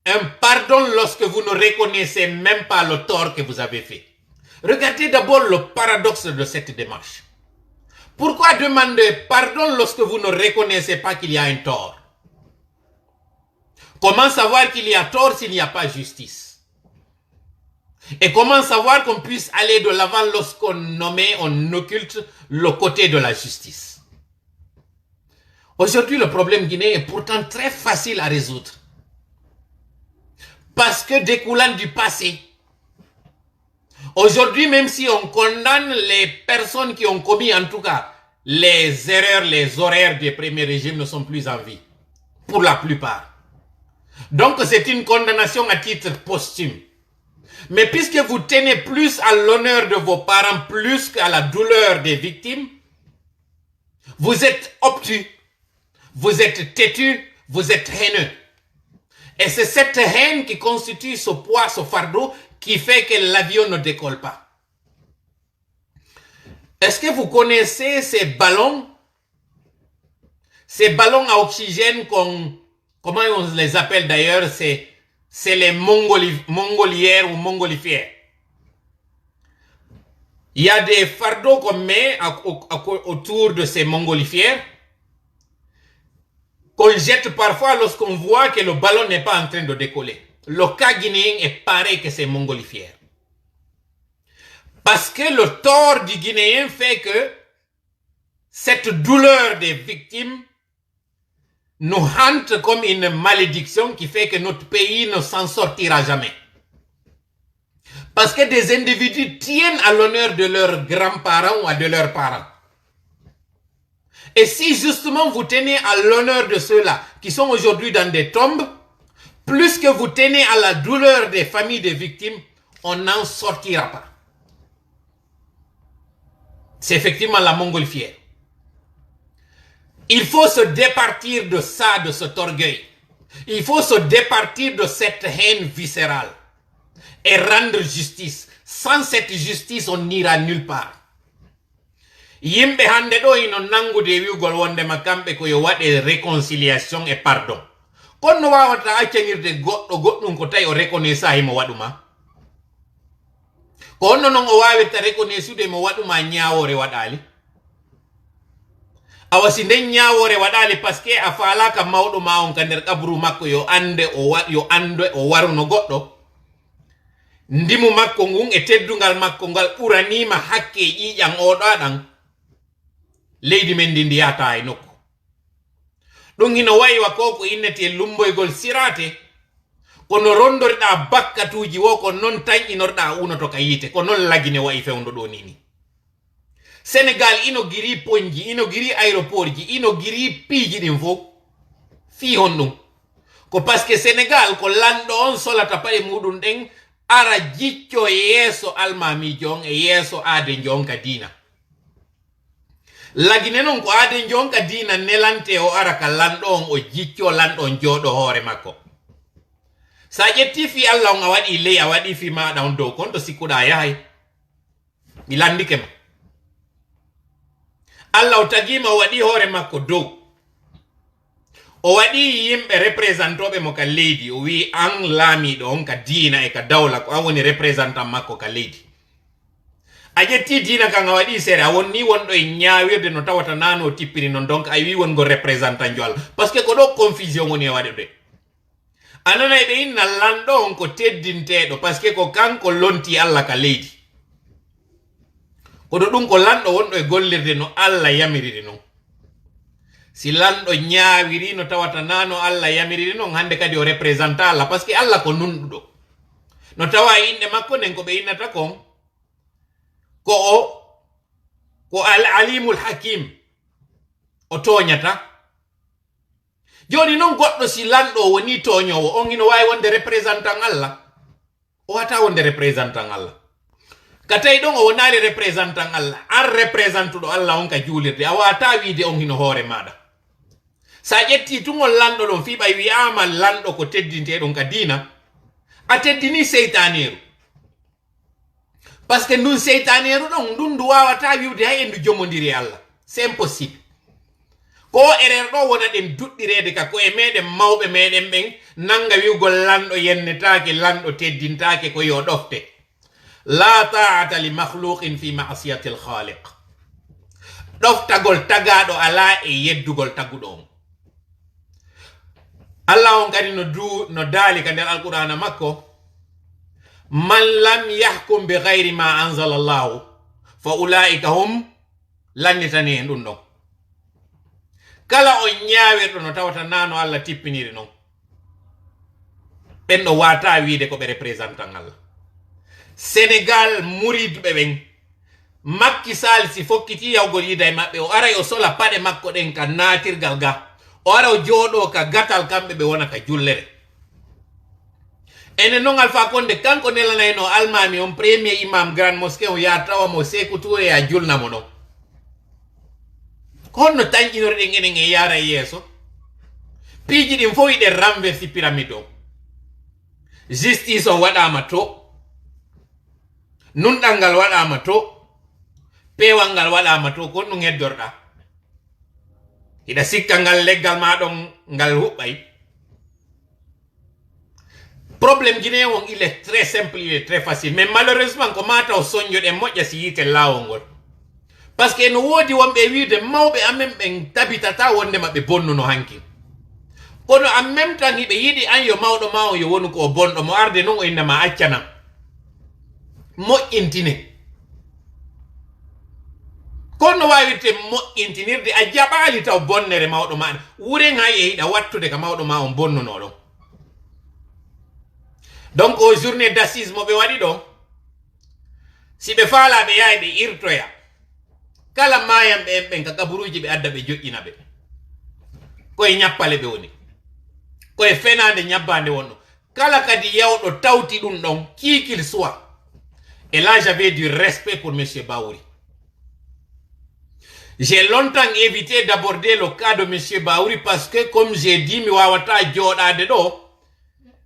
un pardon lorsque vous ne reconnaissez même pas le tort que vous avez fait? Regardez d'abord le paradoxe de cette démarche. Pourquoi demander pardon lorsque vous ne reconnaissez pas qu'il y a un tort? Comment savoir qu'il y a tort s'il n'y a pas justice? Et comment savoir qu'on puisse aller de l'avant lorsqu'on on occulte le côté de la justice? Aujourd'hui, le problème guinéen est pourtant très facile à résoudre. Parce que découlant du passé, aujourd'hui, même si on condamne les personnes qui ont commis, en tout cas, les erreurs, les horaires des premiers régimes ne sont plus en vie. Pour la plupart. Donc, c'est une condamnation à titre posthume. Mais puisque vous tenez plus à l'honneur de vos parents, plus qu'à la douleur des victimes, vous êtes obtus, vous êtes têtu, vous êtes haineux. Et c'est cette haine qui constitue ce poids, ce fardeau, qui fait que l'avion ne décolle pas. Est-ce que vous connaissez ces ballons? Ces ballons à oxygène, comment on les appelle d'ailleurs? C'est les mongolières ou mongolifères. Il y a des fardeaux qu'on met autour de ces mongolifères, qu'on jette parfois lorsqu'on voit que le ballon n'est pas en train de décoller. Le cas guinéen est pareil que ces mongolifères. Parce que le tort du Guinéen fait que cette douleur des victimes nous hante comme une malédiction qui fait que notre pays ne s'en sortira jamais. Parce que des individus tiennent à l'honneur de leurs grands-parents ou à de leurs parents. Et si justement vous tenez à l'honneur de ceux-là qui sont aujourd'hui dans des tombes, plus que vous tenez à la douleur des familles des victimes, on n'en sortira pas. C'est effectivement la montgolfière. Il faut se départir de ça, de cet orgueil. Il faut se départir de cette haine viscérale et rendre justice. Sans cette justice, on n'ira nulle part. Yimbe hande do ino nangude wiugol wonde makambe ko yo wade réconciliation et pardon. Kono wawata accengirde goddum ko tay o reconnaissa himo waduma. Kono non o wawata reconnaissude mo waduma nyaawore wadali. Awasi nden nyaawore wadali parce que a faala ka mawdo ma on kander kabru makko yo ande o waruno goddo. Ndimu makko ngun e teddungal makko ngal uranima hakke ƴiƴan oɗo aɗan leydi men ndi ndiyata e nokku ɗum hino waywa ko ko innete lumboygol sirate kono rondoriɗa bakkatuji wo ko non tan inorɗa unoto ka yite ko non lagine wayi fewndo ɗo nini Sénégal ino giri ponji ino giri aéroport ji ino giri piiji ɗin fof fi hon ɗum ko parce que Sénégal ko lanɗo on solata paɗe muɗum ɗen ara jicco yeeso almamijo on e yeeso aade jonka diina lagine non ko aade jonka diina nelante o ara ka lanɗo on o jicco lanɗo on jooɗo hoore makko sa ƴetti fi Allah on a waɗi ley a waɗi fi maɗa on dow kon to sikkuɗa yahay mi landike ma Allah o tagima o waɗi hoore makko dow o waɗi yimɓe représentoɓe mo ka leydi o wi an laamiɗo on ka diina e ka dawla ko an woni représentant makko ka leydi a ƴetti diina kan a waɗi seere a wonni wonɗo e ñaawirde no tawata nano tippiri non donc a wi wongo représentant jo Allah par ce que ko ɗo confusion woni e waɗe ɗe a nanay ɓe inna lanɗo on ko teddinteɗo par ce que ko kanko lonti Allah ka leydi koɗo ɗum ko lanɗo wonɗo e gollirde no Allah yamiriri non si lanɗo ñaawiri no tawata nano Allah yamiriri non hande kadi o représentant Allah parce que Allah ko nunɗuɗo no tawa inde makko nden ko ɓe innata kon ko alimul hakim o toñata joni non goɗɗo si lanɗo woni toñowo on ino wawi wonde représentant Allah o wata wonde représentant Allah ka tawi ɗon o wonali représentant Allah an représentuɗo Allah on ka juulirde a wata wiide on hino hoore maɗa sa ƴetti tugol lanɗo ɗon fiɓa wiyama lanɗo ko teddinteɗon ka diina a teddini seytaneru par ce que ndun seytaneru ɗon ndun ndu wawata wiwde hay en ndu jomodiri Allah c'est impossible ko erer ɗo wona ɗen duɗɗirede ka koye meɗen mawɓe meɗen ɓen nanga wiwgol lanɗo yennetake lanɗo teddintake ko yo ɗofte. La ta'ata li makhluqin fi ma'siyati al-khaliq. ɗoftagol tagaɗo ala e yeddugol taguɗo on. Allah on kadi no daali ka nder alqur'ana makko, man lam yahkum bi ghayri ma anzala Allah fa ulaika hum lannitani en ɗum ɗon. Kala on ñaawirɗo no tawata nano Allah tippiniri non, ɓen ɗo wata wiide ko ɓe représentant Allah. Sénégal muridɓe ɓen, Macky Sall si fokkiti yawgol yida e maɓɓe, o aray o sola paɗe makko ɗen ka natirgal ga, o ara o jooɗo ka gatal kamɓe ɓe wona ka jullere. Ene non Alpha Condé kanko nelanayno almami on premier imam Grande Mosquée, o ya tawamo Sékou Touré ya julnamo non. Honno tañƴinorɗen enen e yara e yeeso. Piiji ɗin fof yiɗen renversi pyramide o. Justice o waɗama to, nunɗal ngal waɗama to, peewal ngal waɗama to, kon ɗum heddorɗa. Hiɗa sikka ngal leggal ma ɗon ngal huɓɓay. Problème guinéen on, il est très simple, il est très facile, mais malheureusement ko mata o soñjoɗen moƴƴa si yite lawol ngol. Parce que no woodi wonɓe wiide mawɓe amen ɓen tabitata wonde maɓe bonnuno hanki. Kono en même temps hiɓe yiɗi an yo mawɗo ma o yo wonu ko o bonɗo, mo arde non o innama accanam. Moƴƴintine. Kono wawirte moƴƴintinirde, a jaɓali taw bonnere mawɗo ma wuren ha e hiɗa wattude ka mawɗo ma on bonnuno ɗon. Donc o journée d'assise mo ɓe waɗi ɗo, si ɓe faala ɓe yahay ɓe irtoya kala mayamɓe en ɓen ka kaburuji ɓe adda ɓe joƴƴina ɓe. Koye ñappale ɓe woni, koye fenande ñabbande wonno. Kala kadi yawɗo tawti ɗum ɗon, qui qu'il soit. Et là j'avais du respect pour monsieur Baouri. J'ai longtemps évité d'aborder le cas de monsieur Baouri parce que comme j'ai dit, mi wawata joɗade ɗo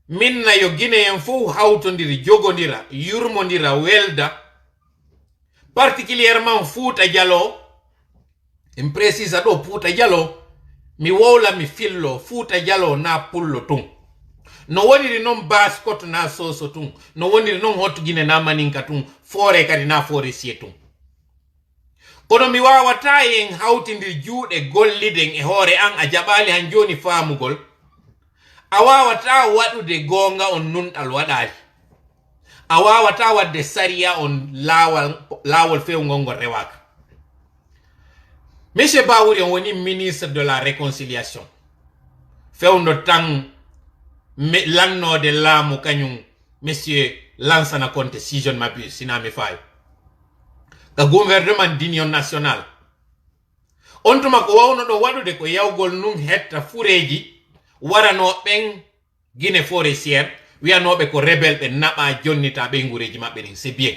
minna yo Guinéen fof hawtodiri jogodira yurmodira welda, particulièrement Fouta Diallo. En précisa ɗo Fouta Diallo, mi wowla mi fillo Fouta Diallo na pullo tun, no woniri non Baskoto na Soso tun, no woniri non Hot Guinée na Maninka tun, Fore kadi na Fore Sie tun. Kono mi wawata en hawtindir juuɗe golliden e hoore an, a jaɓali han joni faamugol, a wawata waɗude gonga on nunɗal waɗali, a wawata wadde sariya on lawol fewgol ngol rewaka. Monsieur Baouri on woni ministre de la réconciliation, fewno tan lannode laamu kañum monsieur Lansana Conté, si je ne m'abuse, sinami fayo, ka gouvernement d'union nationale. On tuma ko wawno ɗo waɗude ko yawgol nun hetta fureji warano ɓen Guinée forestière, wiyanoɓe ko rebelle ɓe naɓa jonnita ɓe ngureji maɓɓe ɗin, c'est bien.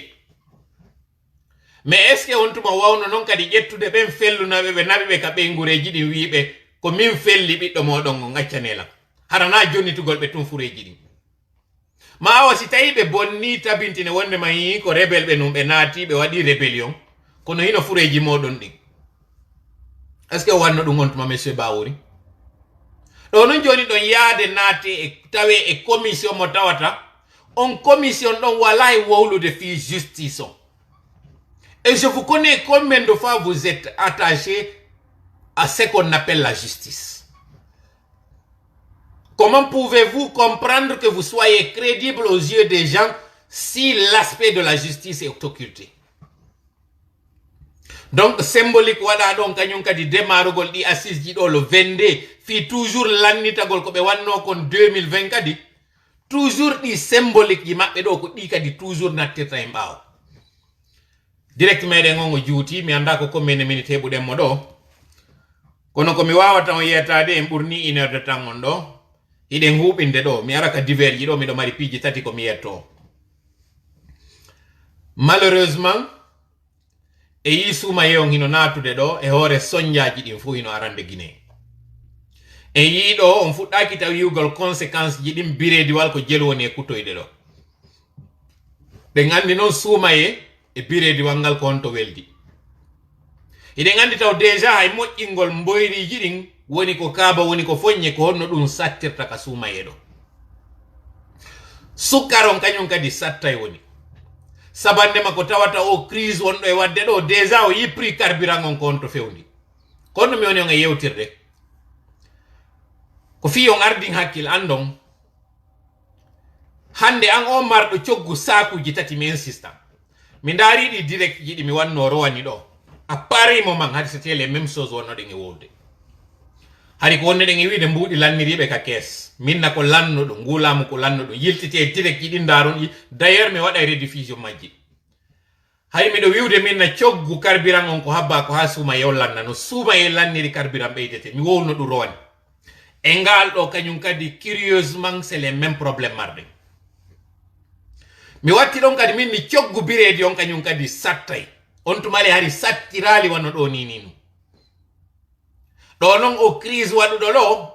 Mais est ce que on tuma wawno non kadi ƴettude ɓen fellunaɓe ɓe naɓi ɓe ka ɓe ngureji ɗin wiɓe ko min felli ɓiɗɗo moɗon o gaccanelam, harana jonnitugol ɓe tun fureji ɗin. Ma awa si tawi ɓe bonni tabintine wonde ma yi ko rebelle ɓe num ɓe naati ɓe waɗi rébellion, kono hino fureji moɗon ɗin. Est ce que wanno ɗum on tuma monsieur Baouri? ɗo non joni ɗon yaade naate e tawe e commission mo tawata on commission ɗon wala e wowlude fi justice on. Et je vous connais combien de fois vous êtes attaché à ce qu'on appelle la justice. Comment pouvez-vous comprendre que vous soyez crédible aux yeux des gens si l'aspect de la justice est occulté? Donc symbolique waɗa ɗon kañum kadi démarrugol ɗi assise ji ɗo le 22 fi toujours lannitagol ko ɓe wanno kon 2020 kadi toujours ɗi symbolique ji maɓɓe ɗo ko ɗi kadi toujours nattirta e ɓaawo. Direct meɗen on o juuti, mi anda ko combien minute heɓuɗenmo ɗo, kono ko mi wawata on yettade en ɓurni 1 heure de temps on ɗo, hiɗen huɓinde ɗo, mi ara ka divers ji ɗo, miɗo mari piiji tati ko mi yetto. Malheureusement e yi suumaye on hino natude ɗo e hoore soñjaji ɗin fo hino arande Guinée. En yiɗo on fuɗɗaki taw yiwgol conséquence ji ɗin birediwal ko jelu woni e kutoyɗe ɗo. Ɓe gandi noon suumaye e birediwal ngal ko honto weldi. Iden andi taw deja hay moƴƴingol mboyriji ɗin woni ko kaaba woni ko foññe ko honno ɗum sattirta ka suumayeɗo. Sukkaron kañum kadi sattay woni sabandema ko tawata o crise wonɗo e wadde ɗo déjà o yi prix carburant on ko on to fewndi kono mi woni on e yewtirde ko fi on ardin hakkil andon hande an o marɗo coggu sakuji tati mi insista mi ndaari ɗi direct jiɗi mi wanno rowani ɗo appareil mo man hade c'était les mêmes choses wonnoɗen e wowde hari ko wonneɗen e wiide mbuuɗi lanniriɓe ka kees minna ko lannuɗo ngulamu ko lannuɗo yiltiti e direct jiɗi ndaron ɗi d'ailleurs mi waɗa rediffusion majji hay miɗo wiwde minna coggu carburant on ko habba ko ha suuma yew lanna no suuma e lanniri carburant ɓeydete mi wowno ɗum rowani e ngal ɗo kañum kadi curieusement c'est les mêmes problème marɗen mi watti ɗon kadi min ni coggu biredi on kañum kadi sattay on tumale hari sattirali wanno ɗo nininu ɗo noon o crise waɗuɗo ɗo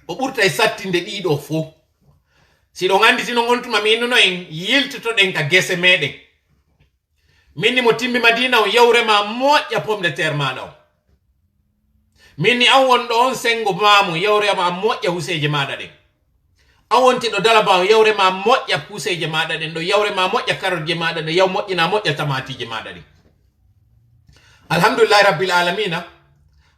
o ɓurta e sattinde ɗiɗo fo siɗon anditi noon on tuma mi innuno en yiltotoɗen ka gese meɗen minni mo timmi madina o yawrema moƴƴa pomme de terre maɗa o minni an wonɗo on sengo mamu yawrema moƴƴa huseje maɗa ɗen an wontiɗo dalaba o yawrema moƴƴa huseje maɗa ɗen ɗo yawrema moƴƴa carotte maɗa ɗe yaw moƴƴina moƴƴa tamatije maɗa ɗen alhamdulillahi rabbil alamina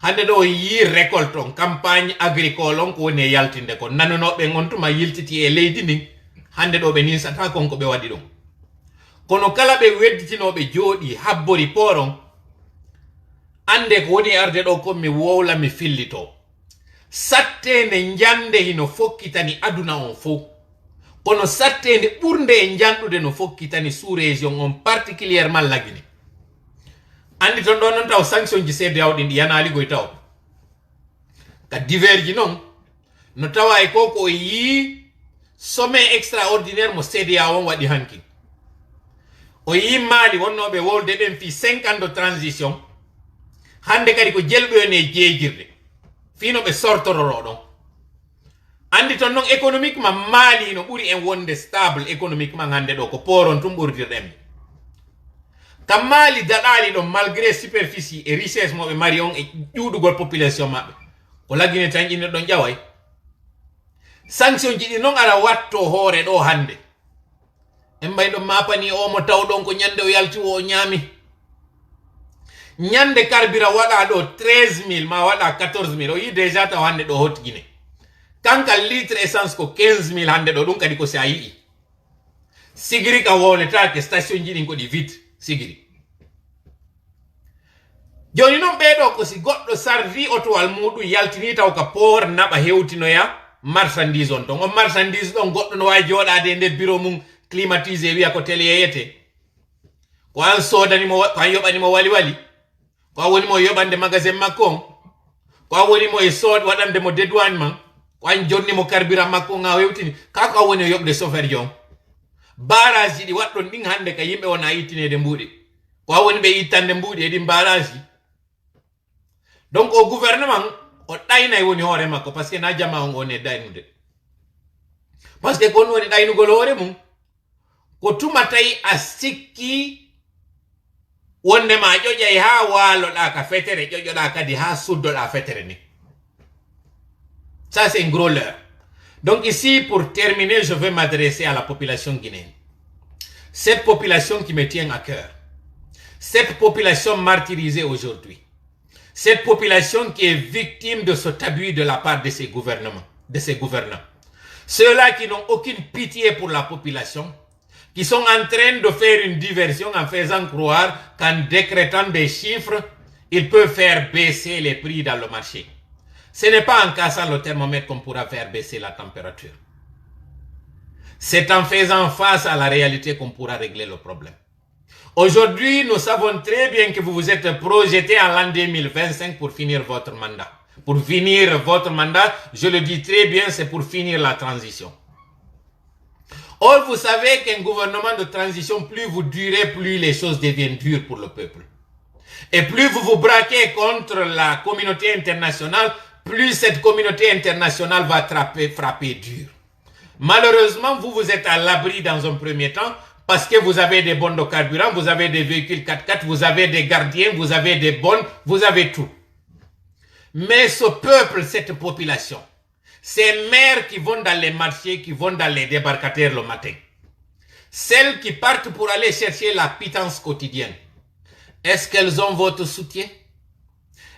hande ɗo yi récolte on campagne agricole on ko woni e yaltinde ko nanunoɓe on tuma yiltiti e leydi ndin hande ɗo ɓe ninsata kon ko ɓe waɗi ɗum kono kala ɓe wedditinoɓe jooɗi habbori poron ande ko woni arde ɗo kon mi wowla mi fillito sattende jande hino fokkitani aduna on fo kono sattende ɓurde e janɗude no fokkitani sous région on particulièrement lagine andi ton ɗo noon taw sanction ji CEDEAO ɗin ɗi yanaligoy taw ka diverji noon no tawa e ko ko yi sommet extraordinaire mo CEDEAO on waɗi hanki o yi Mali wonnoɓe wolde ɓen fi 5 ans de transition hande kadi ko jelɓoyone e jeejirde fino ɓe sortororo ɗon andi ton noon économiquement Mali no ɓuri en wonde stable économiquement hande ɗo ko poron tum ɓurdirɗen kam Mali daɗali ɗon malgré superficie et richesse moɓe mari on e ƴuɗugol population maɓɓe ko laggine tan ƴinne ɗon ƴaway sanction ji ɗi noon ara watto hoore ɗo hande en mbay ɗon mapani o mo taw ɗon ko ñande o yalti o ñaami ñande carburant waɗa ɗo 13 000 ma waɗa 14 000 o yi déjà taw hande ɗo hot Guinée kanka litre essence ko 15 000 hande ɗo ɗum kadi ko si a yii sigiri ka wownetake station ji ɗin ko ɗi vide sigiri joni noon ɓeɗo ko si goɗɗo sardi otowal muɗum yaltini taw ka port naɓa hewtinoya marchandise on ton on marchandise ɗon goɗɗo no wawi joɗade e nder bureau mum climatisé wiya ko télé yeyete ko an sodanimo ko an yoɓanimo wali wali ko a wonimo yoɓande magasin makko on ko a wonimo e sood waɗande mo dédouane man ko an jonnimo carburant makko on a hewtini kako a woni o yoɓde chauffeur jon barage ji ɗi waɗɗon ɗin hande ka yimɓe wona ittinede mbuuɗi ko a woni ɓe ittande mbuuɗi e ɗin barage ji donc o gouvernement o ɗaynay woni hoore makko par ce que na jama on woni e ɗaynude par ce que kon woni ɗaynugol hoore mum ko tuma tawi a sikki wondema ƴoƴay ha waloɗa ka fetere ƴoƴoɗa kadi ha suddoɗa fetere ni ça c'est un gros leurre. Donc ici pour terminer je vais m'adresser à la population guinéenne, cette population qui me tient à cœur, cette population martyrisée aujourd'hui, cette population qui est victime de cet abus de la part de ces gouvernements, de ces gouvernants, ceux-là qui n'ont aucune pitié pour la population, qui sont en train de faire une diversion en faisant croire qu'en décrétant des chiffres, ils peuvent faire baisser les prix dans le marché. Ce n'est pas en cassant le thermomètre qu'on pourra faire baisser la température. C'est en faisant face à la réalité qu'on pourra régler le problème. Aujourd'hui, nous savons très bien que vous vous êtes projeté en l'an 2025 pour finir votre mandat. Pour finir votre mandat, je le dis très bien, c'est pour finir la transition. Or, vous savez qu'un gouvernement de transition, plus vous durez, plus les choses deviennent dures pour le peuple. Et plus vous vous braquez contre la communauté internationale, plus cette communauté internationale va frapper dur. Malheureusement, vous êtes à l'abri dans un premier temps, parce que vous avez des bons de carburant, vous avez des véhicules 4x4, vous avez des gardiens, vous avez des bonnes, vous avez tout. Mais ce peuple, cette population, ces mères qui vont dans les marchés, qui vont dans les débarcadères le matin, celles qui partent pour aller chercher la pitance quotidienne, est-ce qu'elles ont votre soutien?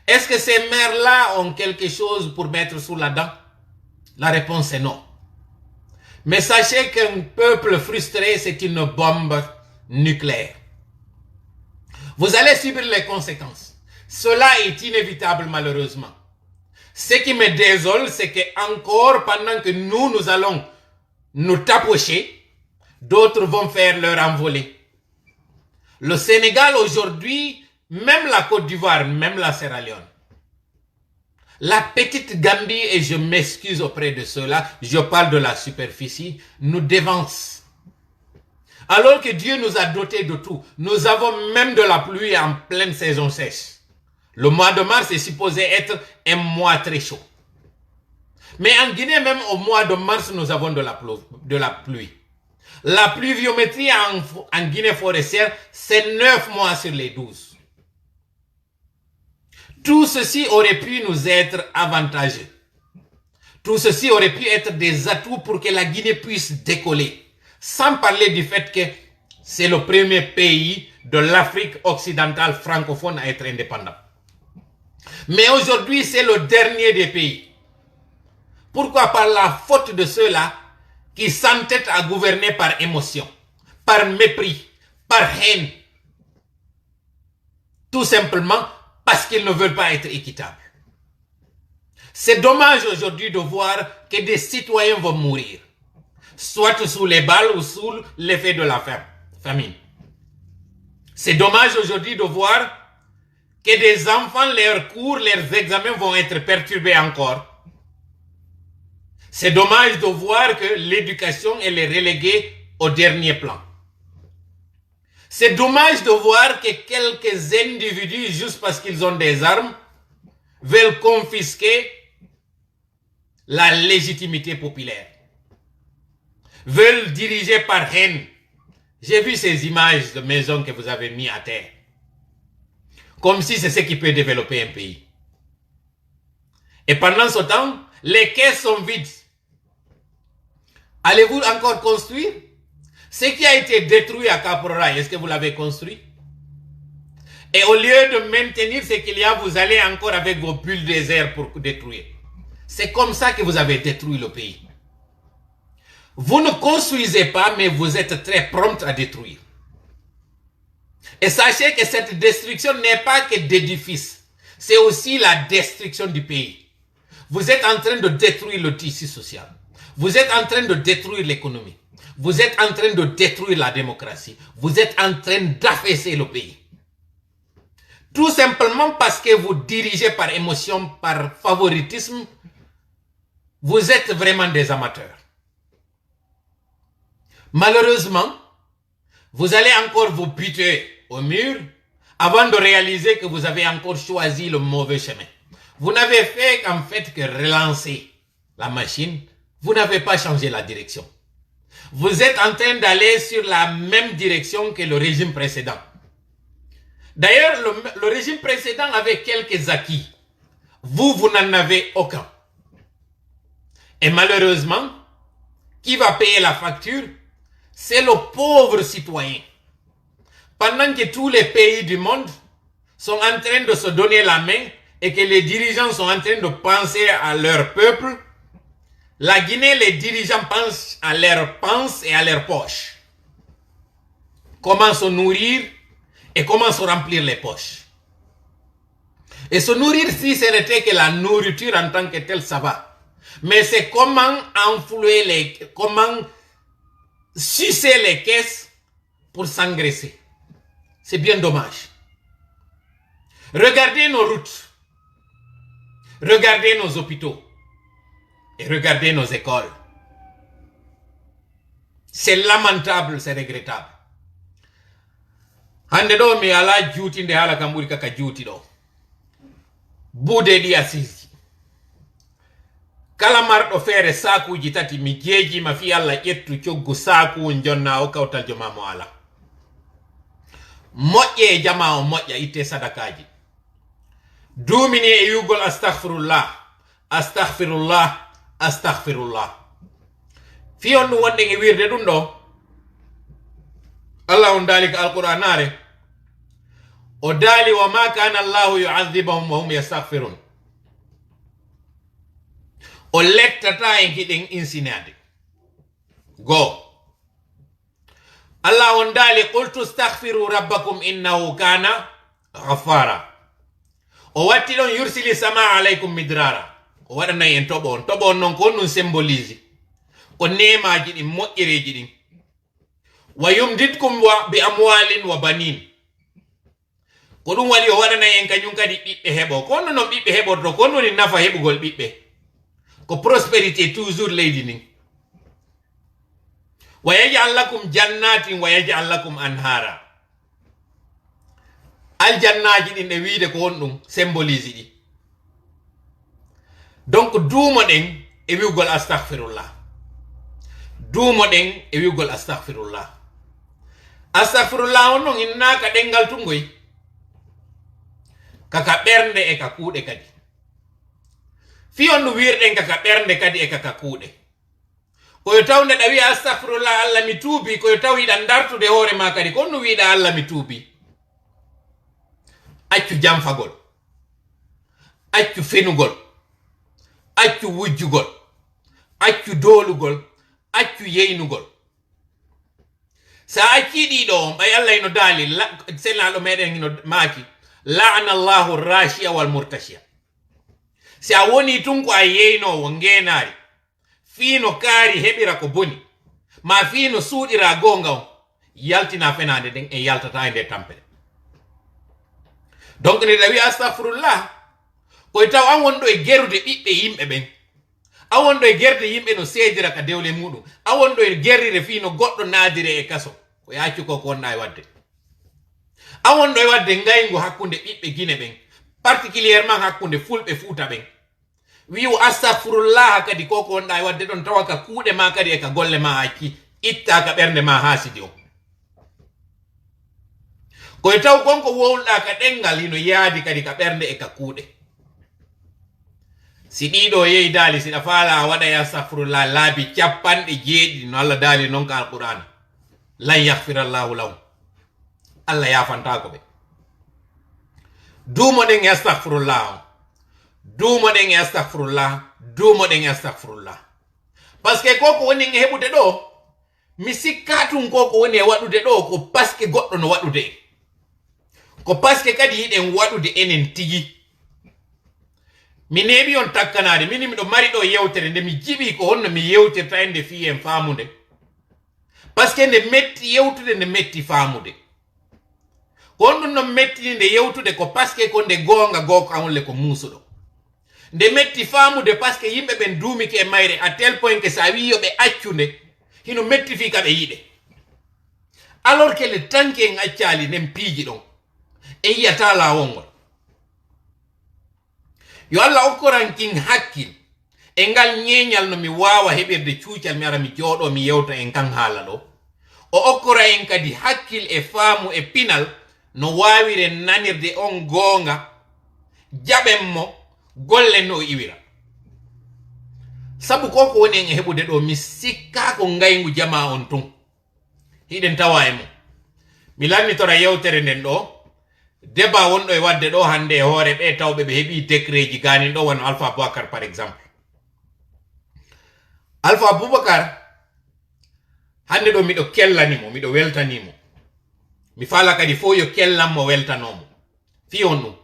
Est-ce que ces mères-là ont quelque chose pour mettre sous la dent? La réponse est non. Mais sachez qu'un peuple frustré, c'est une bombe nucléaire. Vous allez subir les conséquences. Cela est inévitable malheureusement. Ce qui me désole, c'est que encore pendant que nous allons nous tapocher, d'autres vont faire leur envolée. Le Sénégal aujourd'hui, même la Côte d'Ivoire, même la Sierra Leone, la petite Gambie, et je m'excuse auprès de ceux-là, je parle de la superficie, nous dévance. Alors que Dieu nous a dotés de tout. Nous avons même de la pluie en pleine saison sèche. Le mois de mars est supposé être un mois très chaud. Mais en Guinée, même au mois de mars, nous avons de la pluie. La pluviométrie en Guinée forestière, c'est 9 mois sur les 12. Tout ceci aurait pu nous être avantageux. Tout ceci aurait pu être des atouts pour que la Guinée puisse décoller. Sans parler du fait que c'est le premier pays de l'Afrique occidentale francophone à être indépendant. Mais aujourd'hui, c'est le dernier des pays. Pourquoi? Par la faute de ceux-là qui s'entêtent à gouverner par émotion, par mépris, par haine. Tout simplement parce qu'ils ne veulent pas être équitables. C'est dommage aujourd'hui de voir que des citoyens vont mourir, soit sous les balles ou sous l'effet de la famine. C'est dommage aujourd'hui de voir que des enfants, leurs cours, leurs examens vont être perturbés encore. C'est dommage de voir que l'éducation elle est reléguée au dernier plan. C'est dommage de voir que quelques individus, juste parce qu'ils ont des armes, veulent confisquer la légitimité populaire. Veulent diriger par haine. J'ai vu ces images de maisons que vous avez mis à terre. Comme si c'est ce qui peut développer un pays. Et pendant ce temps, les caisses sont vides. Allez-vous encore construire? Ce qui a été détruit à Caporal, est-ce que vous l'avez construit? Et au lieu de maintenir ce qu'il y a, vous allez encore avec vos bulldozers pour détruire. C'est comme ça que vous avez détruit le pays. Vous ne construisez pas, mais vous êtes très prompt à détruire. Et sachez que cette destruction n'est pas que d'édifices. C'est aussi la destruction du pays. Vous êtes en train de détruire le tissu social. Vous êtes en train de détruire l'économie. Vous êtes en train de détruire la démocratie. Vous êtes en train d'affaisser le pays. Tout simplement parce que vous dirigez par émotion, par favoritisme. Vous êtes vraiment des amateurs. Malheureusement, vous allez encore vous buter au mur avant de réaliser que vous avez encore choisi le mauvais chemin. Vous n'avez fait qu'en fait que relancer la machine. Vous n'avez pas changé la direction. Vous êtes en train d'aller sur la même direction que le régime précédent. D'ailleurs, le régime précédent avait quelques acquis. Vous n'en avez aucun. Et malheureusement, qui va payer la facture? C'est le pauvre citoyen. Pendant que tous les pays du monde sont en train de se donner la main et que les dirigeants sont en train de penser à leur peuple, la Guinée, les dirigeants pensent à leurs penses et à leurs poches. Comment se nourrir et comment se remplir les poches. Et se nourrir, si ce n'était que la nourriture en tant que telle, ça va. Mais c'est comment enflouer comment sucer les caisses pour s'engraisser. C'est bien dommage. Regardez nos routes. Regardez nos hôpitaux. Et regardez nos écoles. C'est lamentable, c'est regrettable. Hande do mi ala juuti nde hala kam ɓuri kaka juuti ɗo. Buude ɗi asisi. kala marɗo feere sakuji tati mi jeeji ma fi Allah ƴettu coggu saku jonna o kawtal joma mo ala moƴƴe jama o moƴƴa itte sadakaji dumini e yugol astaghfirullah astaghfirullah astaghfirullah fi on ɗum wonɗen e wirde ɗum ɗo Allah on daali ka alquran nare o daali wa ma kana Allahu yu'adhibuhum wa hum yastaghfirun o lettata en kiɗen insinade go Allah on daali qultu astaghfiru rabbakum innahu kana ghaffara o watti ɗon yursili sama alaykum midrara o waɗanayi en toɓo on noon ko ɗum symbolise ko nemaji ɗin moƴƴereji ɗin wa yumditkum bi amwalin wa banin ko ɗum waɗi o waɗanayi en kañum kadi ɓiɓɓe heɓo ko no noon ɓiɓɓe heɓoto ko woni nafa heɓugol ɓiɓɓe ko prospérité toujours leydi nin wa yaj'al lakum jannatin wa yaj'al lakum anhara aljannaji ɗin ɗe wiide ko won ɗum symbolise ɗi donc duumo ɗen e wiwgol astaghfirullah duumo ɗen e wiwgol astaghfirullah astaghfirullah on noon innaka ɗengal tungoy kaka ɓernde e ka kuuɗe kadi fi on ɗum wirɗen kaka ɓernde kadi e kaka kuuɗe koyo taw nde ɗa wiya astaghfirullah Allah mi tuubi koyo taw yiɗa dartude hoore ma kadi kon no wiɗa Allah mi tuubi accu jamfagol accu fenugol accu wujjugol accu doolugol accu yeynugol sa acci ɗiɗo on ɓay Allah ino daali senaɗo meɗen ino maaki la'ana Allahu rashiya wal murtashiya si a woni tun ko a yeynowo ngenaari fiino kaari heɓira ko boni ma fiino suuɗira gonga on yaltina fenade nden en yaltata e nde tampere donc nde ɗa wi astahfirullah koye taw an wonɗo e gerude ɓiɓɓe yimɓe ɓen an wonɗo e gerde yimɓe no seedira ka dewle muɗum an wonɗo e gerrire fiino goɗɗo naadire e kaso ko yaccu ko wonna e wadde an wonɗo e wadde ngaygu hakkunde ɓiɓɓe Guinée ɓen particulièrement hakkunde fulɓe Fuuta ɓen wiwo astahfirullah kadi koko wonɗa e wadde ɗon tawa ka kuuɗe ma kadi e ka golle ma acci itta ka ɓernde ma ha sidi o koye taw konko wowlɗa ka ɗengal hino yaadi kadi ka ɓernde e ka kuuɗe si ɗiɗo yehi daali siɗa faala a waɗa e astahfirullah laabi capanɗe jeeɗiɗi no Allah daali noon ka alqur'an lan yahfirallahu lahum Allah yafantako ɓe duumoɗen e astahfirullah o duumoɗen e astahfirullah duumoɗen e astahfirullah par ce que koko woni e heɓude ɗo mi sikka tun koko woni e waɗude ɗo ko par ce que goɗɗo no waɗude ko par ce que kadi yiɗen waɗude enen tigi mi neeɓi on takkanade mini miɗo mari ɗo yewtere nde mi jiɓi ko honno mi yewtirta e nde fi en faamude par ce que nde metti yewtude nde metti faamude ko on ɗum non mettini nde yewtude ko par ce que ko nde goonga gooko awolle ko muusuɗo nde metti faamude par ce que yimɓe ɓen duumike e mayre à tel point que sa wi yoɓe accude hino metti fi kaɓe yiɗe alors que le tanki en accali nden piiji ɗon e yiyata laawol ngol yo Allah hokkorankin hakkil e ngal ñeeñal no mi waawa heɓirde cuucal mi ara mi jooɗo mi yewta en kan haala ɗo o okkora en kadi hakkil e faamu e pinal no waawire nanirde on goonga jaɓen mo golle no iwira sabu koko woni en e heɓude ɗo mi sikka ko ngayngu jama on tun hiɗen tawa e mo mi lannitora yewtere nden ɗo débat wonɗo e wadde ɗo hande e hoore ɓe tawɓe ɓe heɓi décret ji ganin ɗo wano Alpha Boubacar par exemple Alpha Boubacar hande ɗo miɗo kellanimo miɗo weltanimo mi faala kadi fo yo kellanmo weltanomo fi on ɗum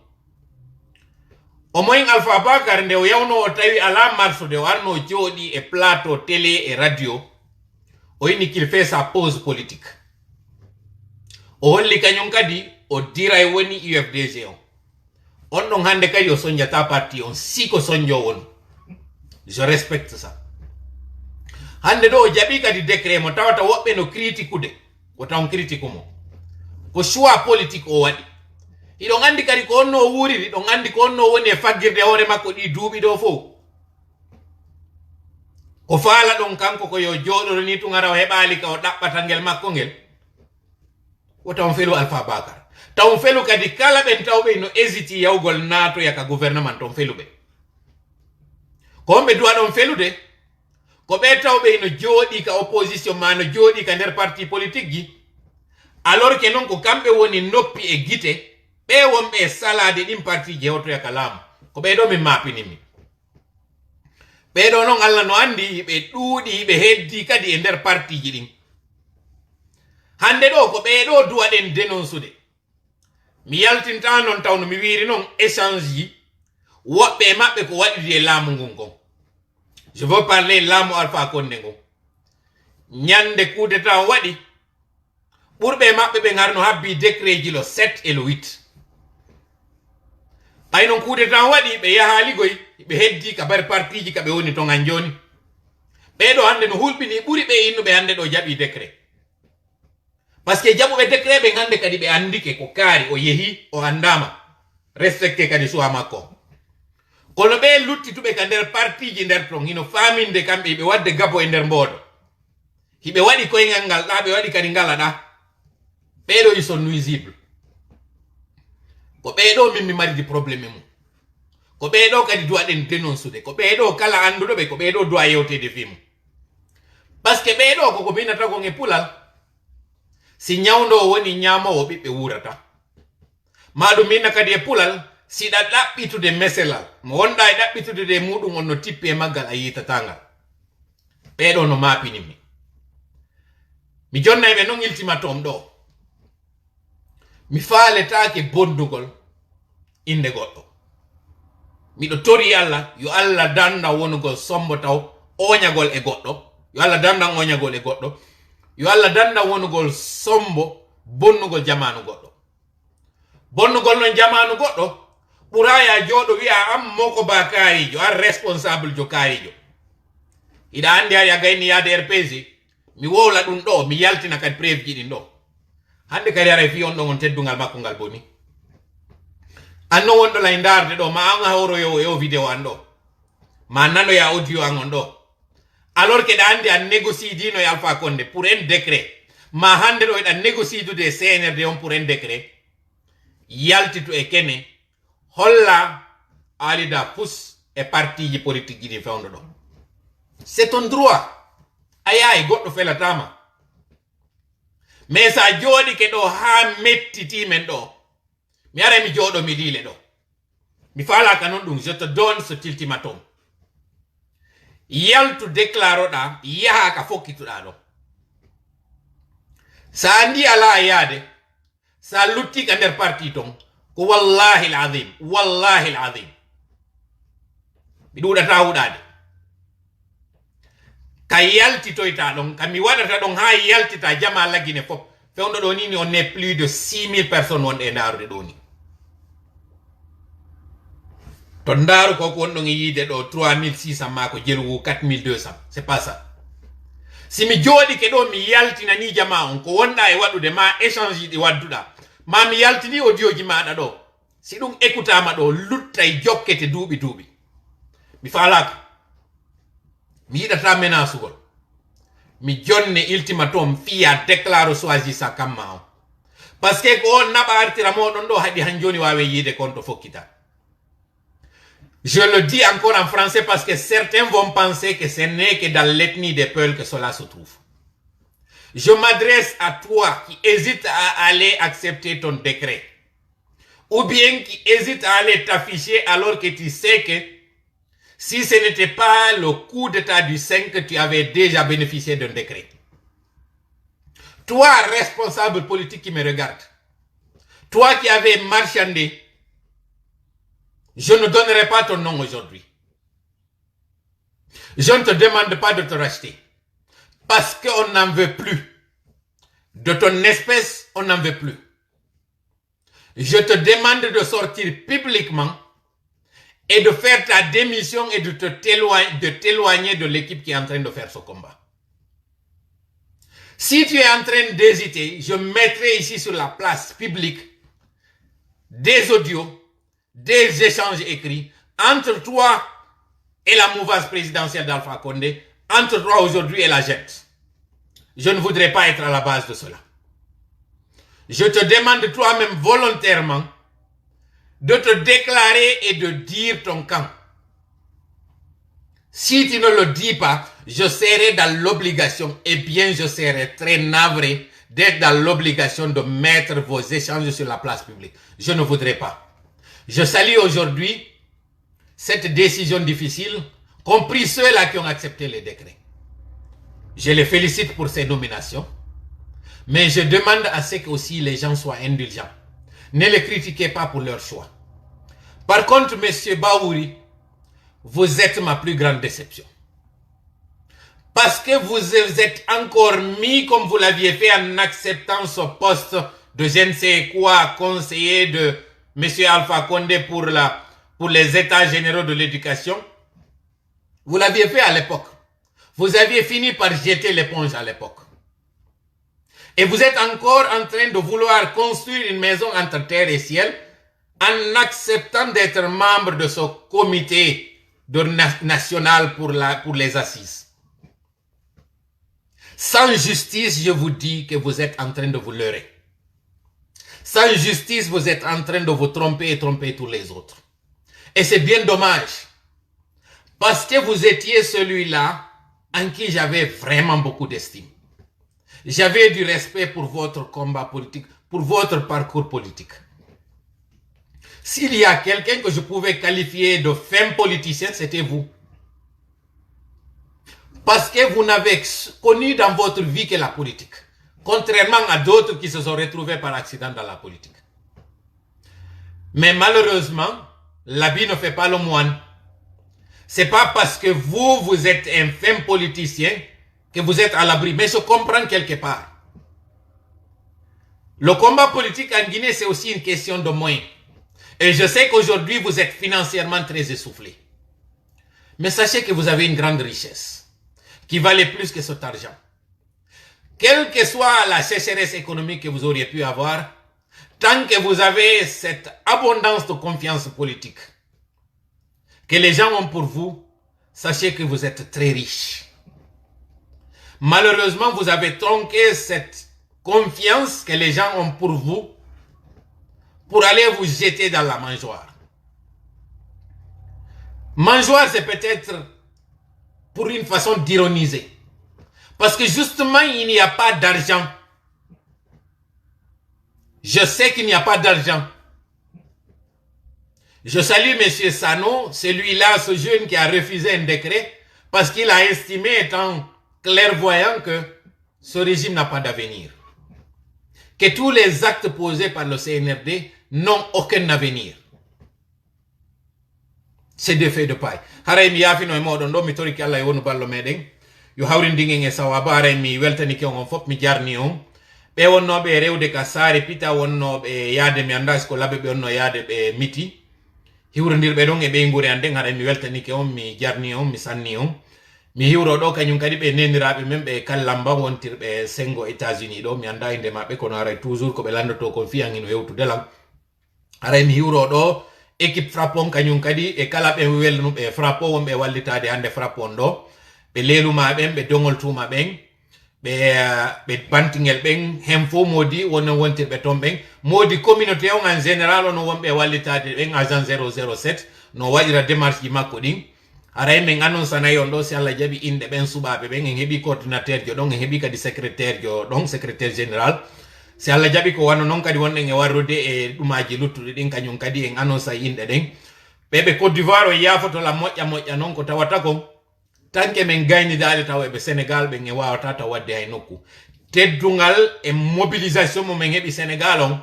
o moyen Alpha Boubacar nde o yawno o tawi ala marsude o arno jooɗi e plateau télé e radio o yini qu'il fait sa pause politique o holli kañum kadi o diray woni UFDG on ɗon hande kadi o soñjata parti on si ko soñjo won je respecte ça hande ɗo o jaɓi kadi décret mo tawata woɓɓe no critiqueude ko taw critique mo ko choix politique o waɗi iɗon andi kadi ko onno o wuriri ɗon andi ko onno woni e faggirde hoore makko ɗi duuɓi ɗo fof ko faala ɗon kanko ko yo jooɗoro ni tun ara o heɓaali ka o ɗaɓɓata ngel makko ngel o taw felu Alpha Bakar taw felu kadi kala ɓen tawɓe no hésiti yawgol naatoya ka gouvernement ton feluɓe ko wonɓe duwa ɗon felude ko ɓe tawɓe no jooɗi ka opposition ma no jooɗi ka nder parti politique ji alors que non ko kamɓe woni noppi e gite ɓe wonɓe e salade ɗin parti je hewtoya ka laamu ko ɓeɗo min mapinimi ɓeɗo noon Allah no andi ɓe ɗuuɗi ɓe heddi kadi e nder parti ji ɗin hande ɗo ko ɓeɗo duwaɗen dénoncude mi yaltinta noon tawno mi wiri noon échange ji woɓɓe e maɓɓe ko waɗiri e laamu ngun kon je veux parler laamu Alpha Condé ngon ñande coup d'état waɗi ɓurɓe e maɓɓe ɓe garno habbi décret ji le 7 et le 8 ay non coup d'état waɗi ɓe yahaligoy ɓe heddi ka bar parti ji ka ɓe woni ton an joni ɓeɗo hande no hulɓini ɓuri ɓe innuɓe hande ɗo jaɓi décret par ce que jaɓuɓe décret ɓe hande kadi ɓe andike ko kaari o yeehi o andama respecté kadi suwa makko kono ɓe luttituɓe ka nder parti ji nder ton hino faminde kamɓe hiɓe wadde gabo e nder mbooɗo hiɓe waɗi koyngal ngal ɗa ɓe waɗi kadi ngala ɗa ɓeɗo ils sont nuisible ko ɓeɗo min mi maridi probléme mum ko ɓeɗo kadi duwaɗen dénoncude ko ɓeɗo kala anduɗoɓe ko ɓeɗo duwa yewtede fimu par ce que ɓeɗo koko binata kon e pulal si ñawdo woni ñamowo ɓiɓɓe wurata maɗum minna kadi e pulal siɗa ɗaɓɓitude meselal mo wonɗa e ɗaɓɓitude de muɗum on no tippi e maggal a yitatangal ɓeɗo no mapinimi mi jonnayɓe noon iltimatom ɗo mi faaletake bondugol inde goɗɗo miɗo tori Allah yo Allah danda wonugol sombo taw oñagol e goɗɗo yo Allah dandan oñagol e goɗɗo yo Allah danda wonugol sombo bonnugol jamanu goɗɗo bonnugol non jamanu goɗɗo ɓuraya jooɗo wi'a am moko ba kaarijo ar responsable jo kaarijo iɗa andi ari a gayni yaade RPG mi wowla ɗum ɗo mi yaltina kadi preuve ji ɗin ɗo hande kadi ara fi on ɗon on teddugal makko ngal boni anno wonɗo lay darde ɗo ma an hawro yo vidéo an ɗo ma nanoya audio an on ɗo alors que ɗa andi a négocie dino e Alpha Condé pour un décret ma hande ɗo eɗa négocie dude e CNRD on pour un décret yaltitu e kene holla alida pus e parti ji politique ji ɗi fewndo ɗo c'est ton droit a yahay goɗɗo felatama mais sa jooɗi ke ɗo ha mettiti men ɗo mi ara mi jooɗo mi liile ɗo mi falaka noon ɗum je te donne ce ultimatum yaltu déclaroɗa yaha ka fokkituɗa ɗo sa andi ala yaade sa lutti ka nder parti ton ko wallahi l'azim mi ɗuɗata huɗade ka yaltitoyta ɗon ka mi waɗata ɗon ha yaltita jama laggine fof fewndo ɗo ni on est plus de 6000 personnes wonɗe e ndarude ɗo ni to ndaru koko wonɗon e yiide ɗo 3600 ma ko jerugu 4200 c'est pas ça si mi jooɗi ke ɗo mi yaltina ni jama on ko wonɗa e waɗude ma échange ji ɗi wadduɗa ma mi yaltini audio ji maɗa ɗo si ɗum écoutama ɗo luttay jokkete duuɓi mi falaka mi yiɗata menasugol mi jonne ultimatum fiya déclare choisi sa kamma on par ce que ko on naɓa artira moɗon ɗo haɗi han joni wawe yiide konto fokkita je le dis encore en français parce que certains vont penser que ce n'est que dans l'ethnie des Peuls que cela se trouve. Je m'adresse à toi qui hésite à aller accepter ton décret ou bien qui hésite à aller t'afficher alors que tu sais que si ce n'était pas le coup d'état du 5, tu avais déjà bénéficié d'un décret. Toi, responsable politique qui me regarde, toi qui avais marchandé, je ne donnerai pas ton nom aujourd'hui. Je ne te demande pas de te racheter. Parce qu'on n'en veut plus. De ton espèce, on n'en veut plus. Je te demande de sortir publiquement et de faire ta démission et de t'éloigner de l'équipe qui est en train de faire ce combat. Si tu es en train d'hésiter, je mettrai ici sur la place publique des audios, des échanges écrits entre toi et la mouvance présidentielle d'Alpha Condé, entre toi aujourd'hui et la jette. Je ne voudrais pas être à la base de cela. Je te demande toi-même volontairement de te déclarer et de dire ton camp. Si tu ne le dis pas, je serai dans l'obligation, et bien je serai très navré d'être dans l'obligation de mettre vos échanges sur la place publique. Je ne voudrais pas. Je salue aujourd'hui cette décision difficile, compris ceux-là qui ont accepté les décrets. Je les félicite pour ces nominations, mais je demande à ce que aussi les gens soient indulgents. Ne les critiquez pas pour leur choix. Par contre, M. Bahouri, vous êtes ma plus grande déception. Parce que vous êtes encore mis comme vous l'aviez fait en acceptant ce poste de je ne sais quoi, conseiller de M. Alpha Condé pour les états généraux de l'éducation. Vous l'aviez fait à l'époque. Vous aviez fini par jeter l'éponge à l'époque. Et vous êtes encore en train de vouloir construire une maison entre terre et ciel en acceptant d'être membre de ce comité national pour les assises. Sans justice, je vous dis que vous êtes en train de vous leurrer. Sans justice, vous êtes en train de vous tromper et tromper tous les autres. Et c'est bien dommage. Parce que vous étiez celui-là en qui j'avais vraiment beaucoup d'estime. J'avais du respect pour votre combat politique, pour votre parcours politique. S'il y a quelqu'un que je pouvais qualifier de fin politicien, c'était vous. Parce que vous n'avez connu dans votre vie que la politique. Contrairement à d'autres qui se sont retrouvés par accident dans la politique. Mais malheureusement, l'habit ne fait pas le moine. C'est pas parce que vous êtes un fin politicien que vous êtes à l'abri. Mais je comprends quelque part. Le combat politique en Guinée, c'est aussi une question de moyens. Et je sais qu'aujourd'hui, vous êtes financièrement très essoufflé. Mais sachez que vous avez une grande richesse qui valait plus que cet argent. Quelle que soit la sécheresse économique que vous auriez pu avoir, tant que vous avez cette abondance de confiance politique que les gens ont pour vous, sachez que vous êtes très riche. Malheureusement, vous avez tronqué cette confiance que les gens ont pour vous pour aller vous jeter dans la mangeoire. Mangeoire, c'est peut-être pour une façon d'ironiser. Parce que justement, il n'y a pas d'argent. Je sais qu'il n'y a pas d'argent. Je salue M. Sano, celui-là, ce jeune qui a refusé un décret, parce qu'il a estimé, étant clairvoyant, que ce régime n'a pas d'avenir. Que tous les actes posés par le CNRD n'ont aucun avenir. C'est des faits de paille. Haray mi yafino e moɗon ɗo mi toriki Allah e wonu ballo meɗen yo hawrindingen e sawaba haray mi weltani ke on fof mi jarni on ɓe wonnoɓe rewde ka saare pita wonnoɓe yaade mi anda ko laɓe ɓe wonno yaade ɓe miti hiwrodirɓe ɗon e ɓeygure an nden haray mi weltanike on mi jarni on mi sanni on mi hiwro ɗo kañum kadi ɓe neniraɓe men ɓe kallamba wontirɓe sengo États-Unis ɗo mi anda inde maɓɓe kono haray toujours ko ɓe landoto kon fiyan hino yewtudelam haray mi hiwro ɗo équipe frappon kañum kadi e kala ɓe welnuɓe frappo wonɓe wallitade hande frappon ɗo ɓe leluma ɓen ɓe dongol tuma ɓen ɓe bantigel ɓen hen fo modi wono wontirɓe ton ɓen modi communauté on en général ono wonɓe wallitade ɓen agent 007 no waɗira démarche ji makko ɗin aray min annonsanayi on ɗo si Allah jaaɓi inde ɓen suɓaɓe ɓen en heeɓi coordinateur jo ɗon en heeɓi kadi secrétaire jo ɗon secrétaire général si Allah jaɓi ko wanno noon kadi wonɗen e warrude e ɗumaji luttuɗe ɗin kañum kadi en annonce inɗe ɗen ɓeɓe Côte d'Ivoire o yafotola moƴƴa moƴƴa noon ko tawata kon tanke men gaynidade taw eɓe Sénégal ɓen e wawata taw wadde hay nokku teddugal e mobilisation mo men heeɓi Sénégal on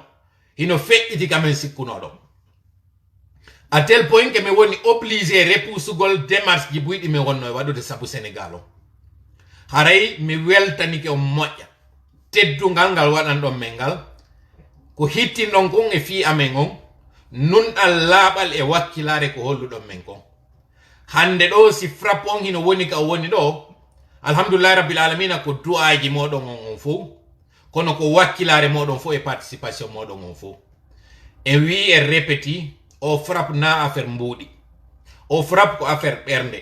hino feƴƴiti kamen sikkunoɗo à tel point que mi woni obligé repousugol démarche ji buyɗi mi wonno e waɗude saabu Sénégal on haray mi weltanike on moƴƴa teddungal ngal waɗan ɗon men ngal ko hittinɗon kon e fi amen on nunɗal laaɓal e wakkilare ko holluɗon men kon hande ɗo si frappe on hino woni ka woni ɗo alhamdulillah rabbil alamina ko du'aji moɗon on fo kono ko wakkilare moɗon fo e participation moɗon on fo e wi e répéti o frappe na affaire mbuuɗi o frappe ko affaire ɓernde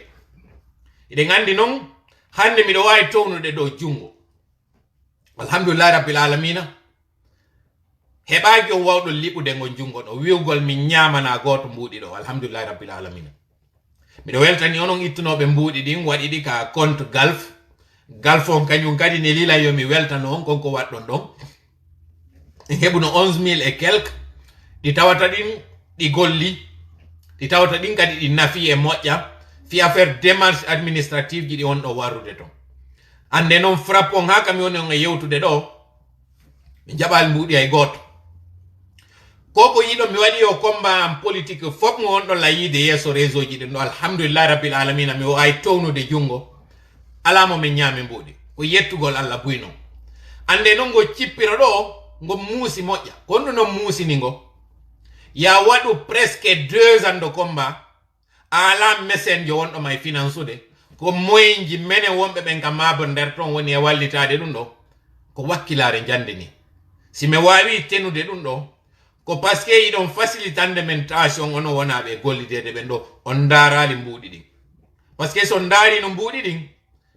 eɗen andi noon hande miɗo wawi townude ɗo jungo alhamdulillah rabbil alamina heɓaki on wawɗo liɓude ngo jungo ɗo wiwgol min ñamana goto mbuɗi ɗo alhamdulillah rabbil alamina miɗo weltani onon ittunoɓe mbuɗi ɗin waɗi ɗi ka compte galf on kañum kadi ne lila yomi weltano on konko waɗɗon ɗon heɓuno 11 000 et quelque ɗi tawata ɗin ɗi golli ɗi tawata ɗin kadi ɗi nafi e moƴƴa fi affaire démarche administrative ji ɗi on ɗo warrude ton ande noon frappe on ha kam woni on e yewtude ɗo mi jaɓal mbuɗi hay goto koko yiɗo mi waɗi o combat en politique fof mo on ɗo layide yeeso réseau ji ɗin ɗo alhamdulillah rabbil alamina mi wawi townude jungo alamo min ñaami mbuɗi ko yettugol Allah buyno ande noon ngo cippiro ɗo ngo muusi moƴƴa konɗu noon muusini ngo ya waɗu presque 2 ans de combat ala mécène jo wonɗo may finance ude ko moyenji mene wonɓe ɓen ka mabo nder ton woni e wallitade ɗum ɗo ko wakkilare jande ni si mi wawi tenude ɗum ɗo ko parce que yiɗon facilitande men tation ono wonaɓe gollidede ɓen ɗo on darali mbuɗi ɗin parce que so daari no mbuɗi ɗin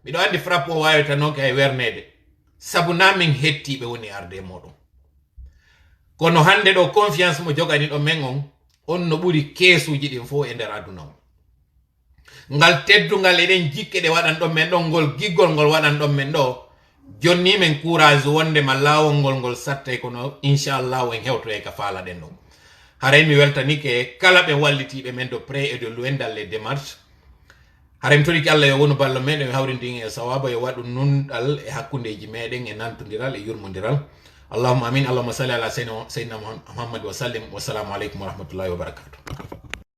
miɗo andi frappe o wawita noon ka e wernede sabu na min hettiɓe woni arde moɗon kono hande ɗo confiance mo jogani ɗo men on no ɓuri keesuji ɗin fo e nder aduna o ngal teddugal eɗen jikke ɗe waɗan ɗon men ɗon ngol giggol ngol waɗan ɗon men ɗo jonni men courage wonde ma lawol ngol sattay kono inchallah en hewto e ka faala ɗen ɗon haray mi weltanike kala ɓe wallitiɓe men de près et de loin dans les démarches haray mi toriki Allah yo wonu ballo meɗen mi hawrindin e sawaba yo waɗu nunɗal e hakkundeji meɗen e nantodiral e yurmodiral allahumma amin allahumma salli ala sayyidina muhammad wa sallim wassalamu aleykum wa rahmatullahi wa barakatuh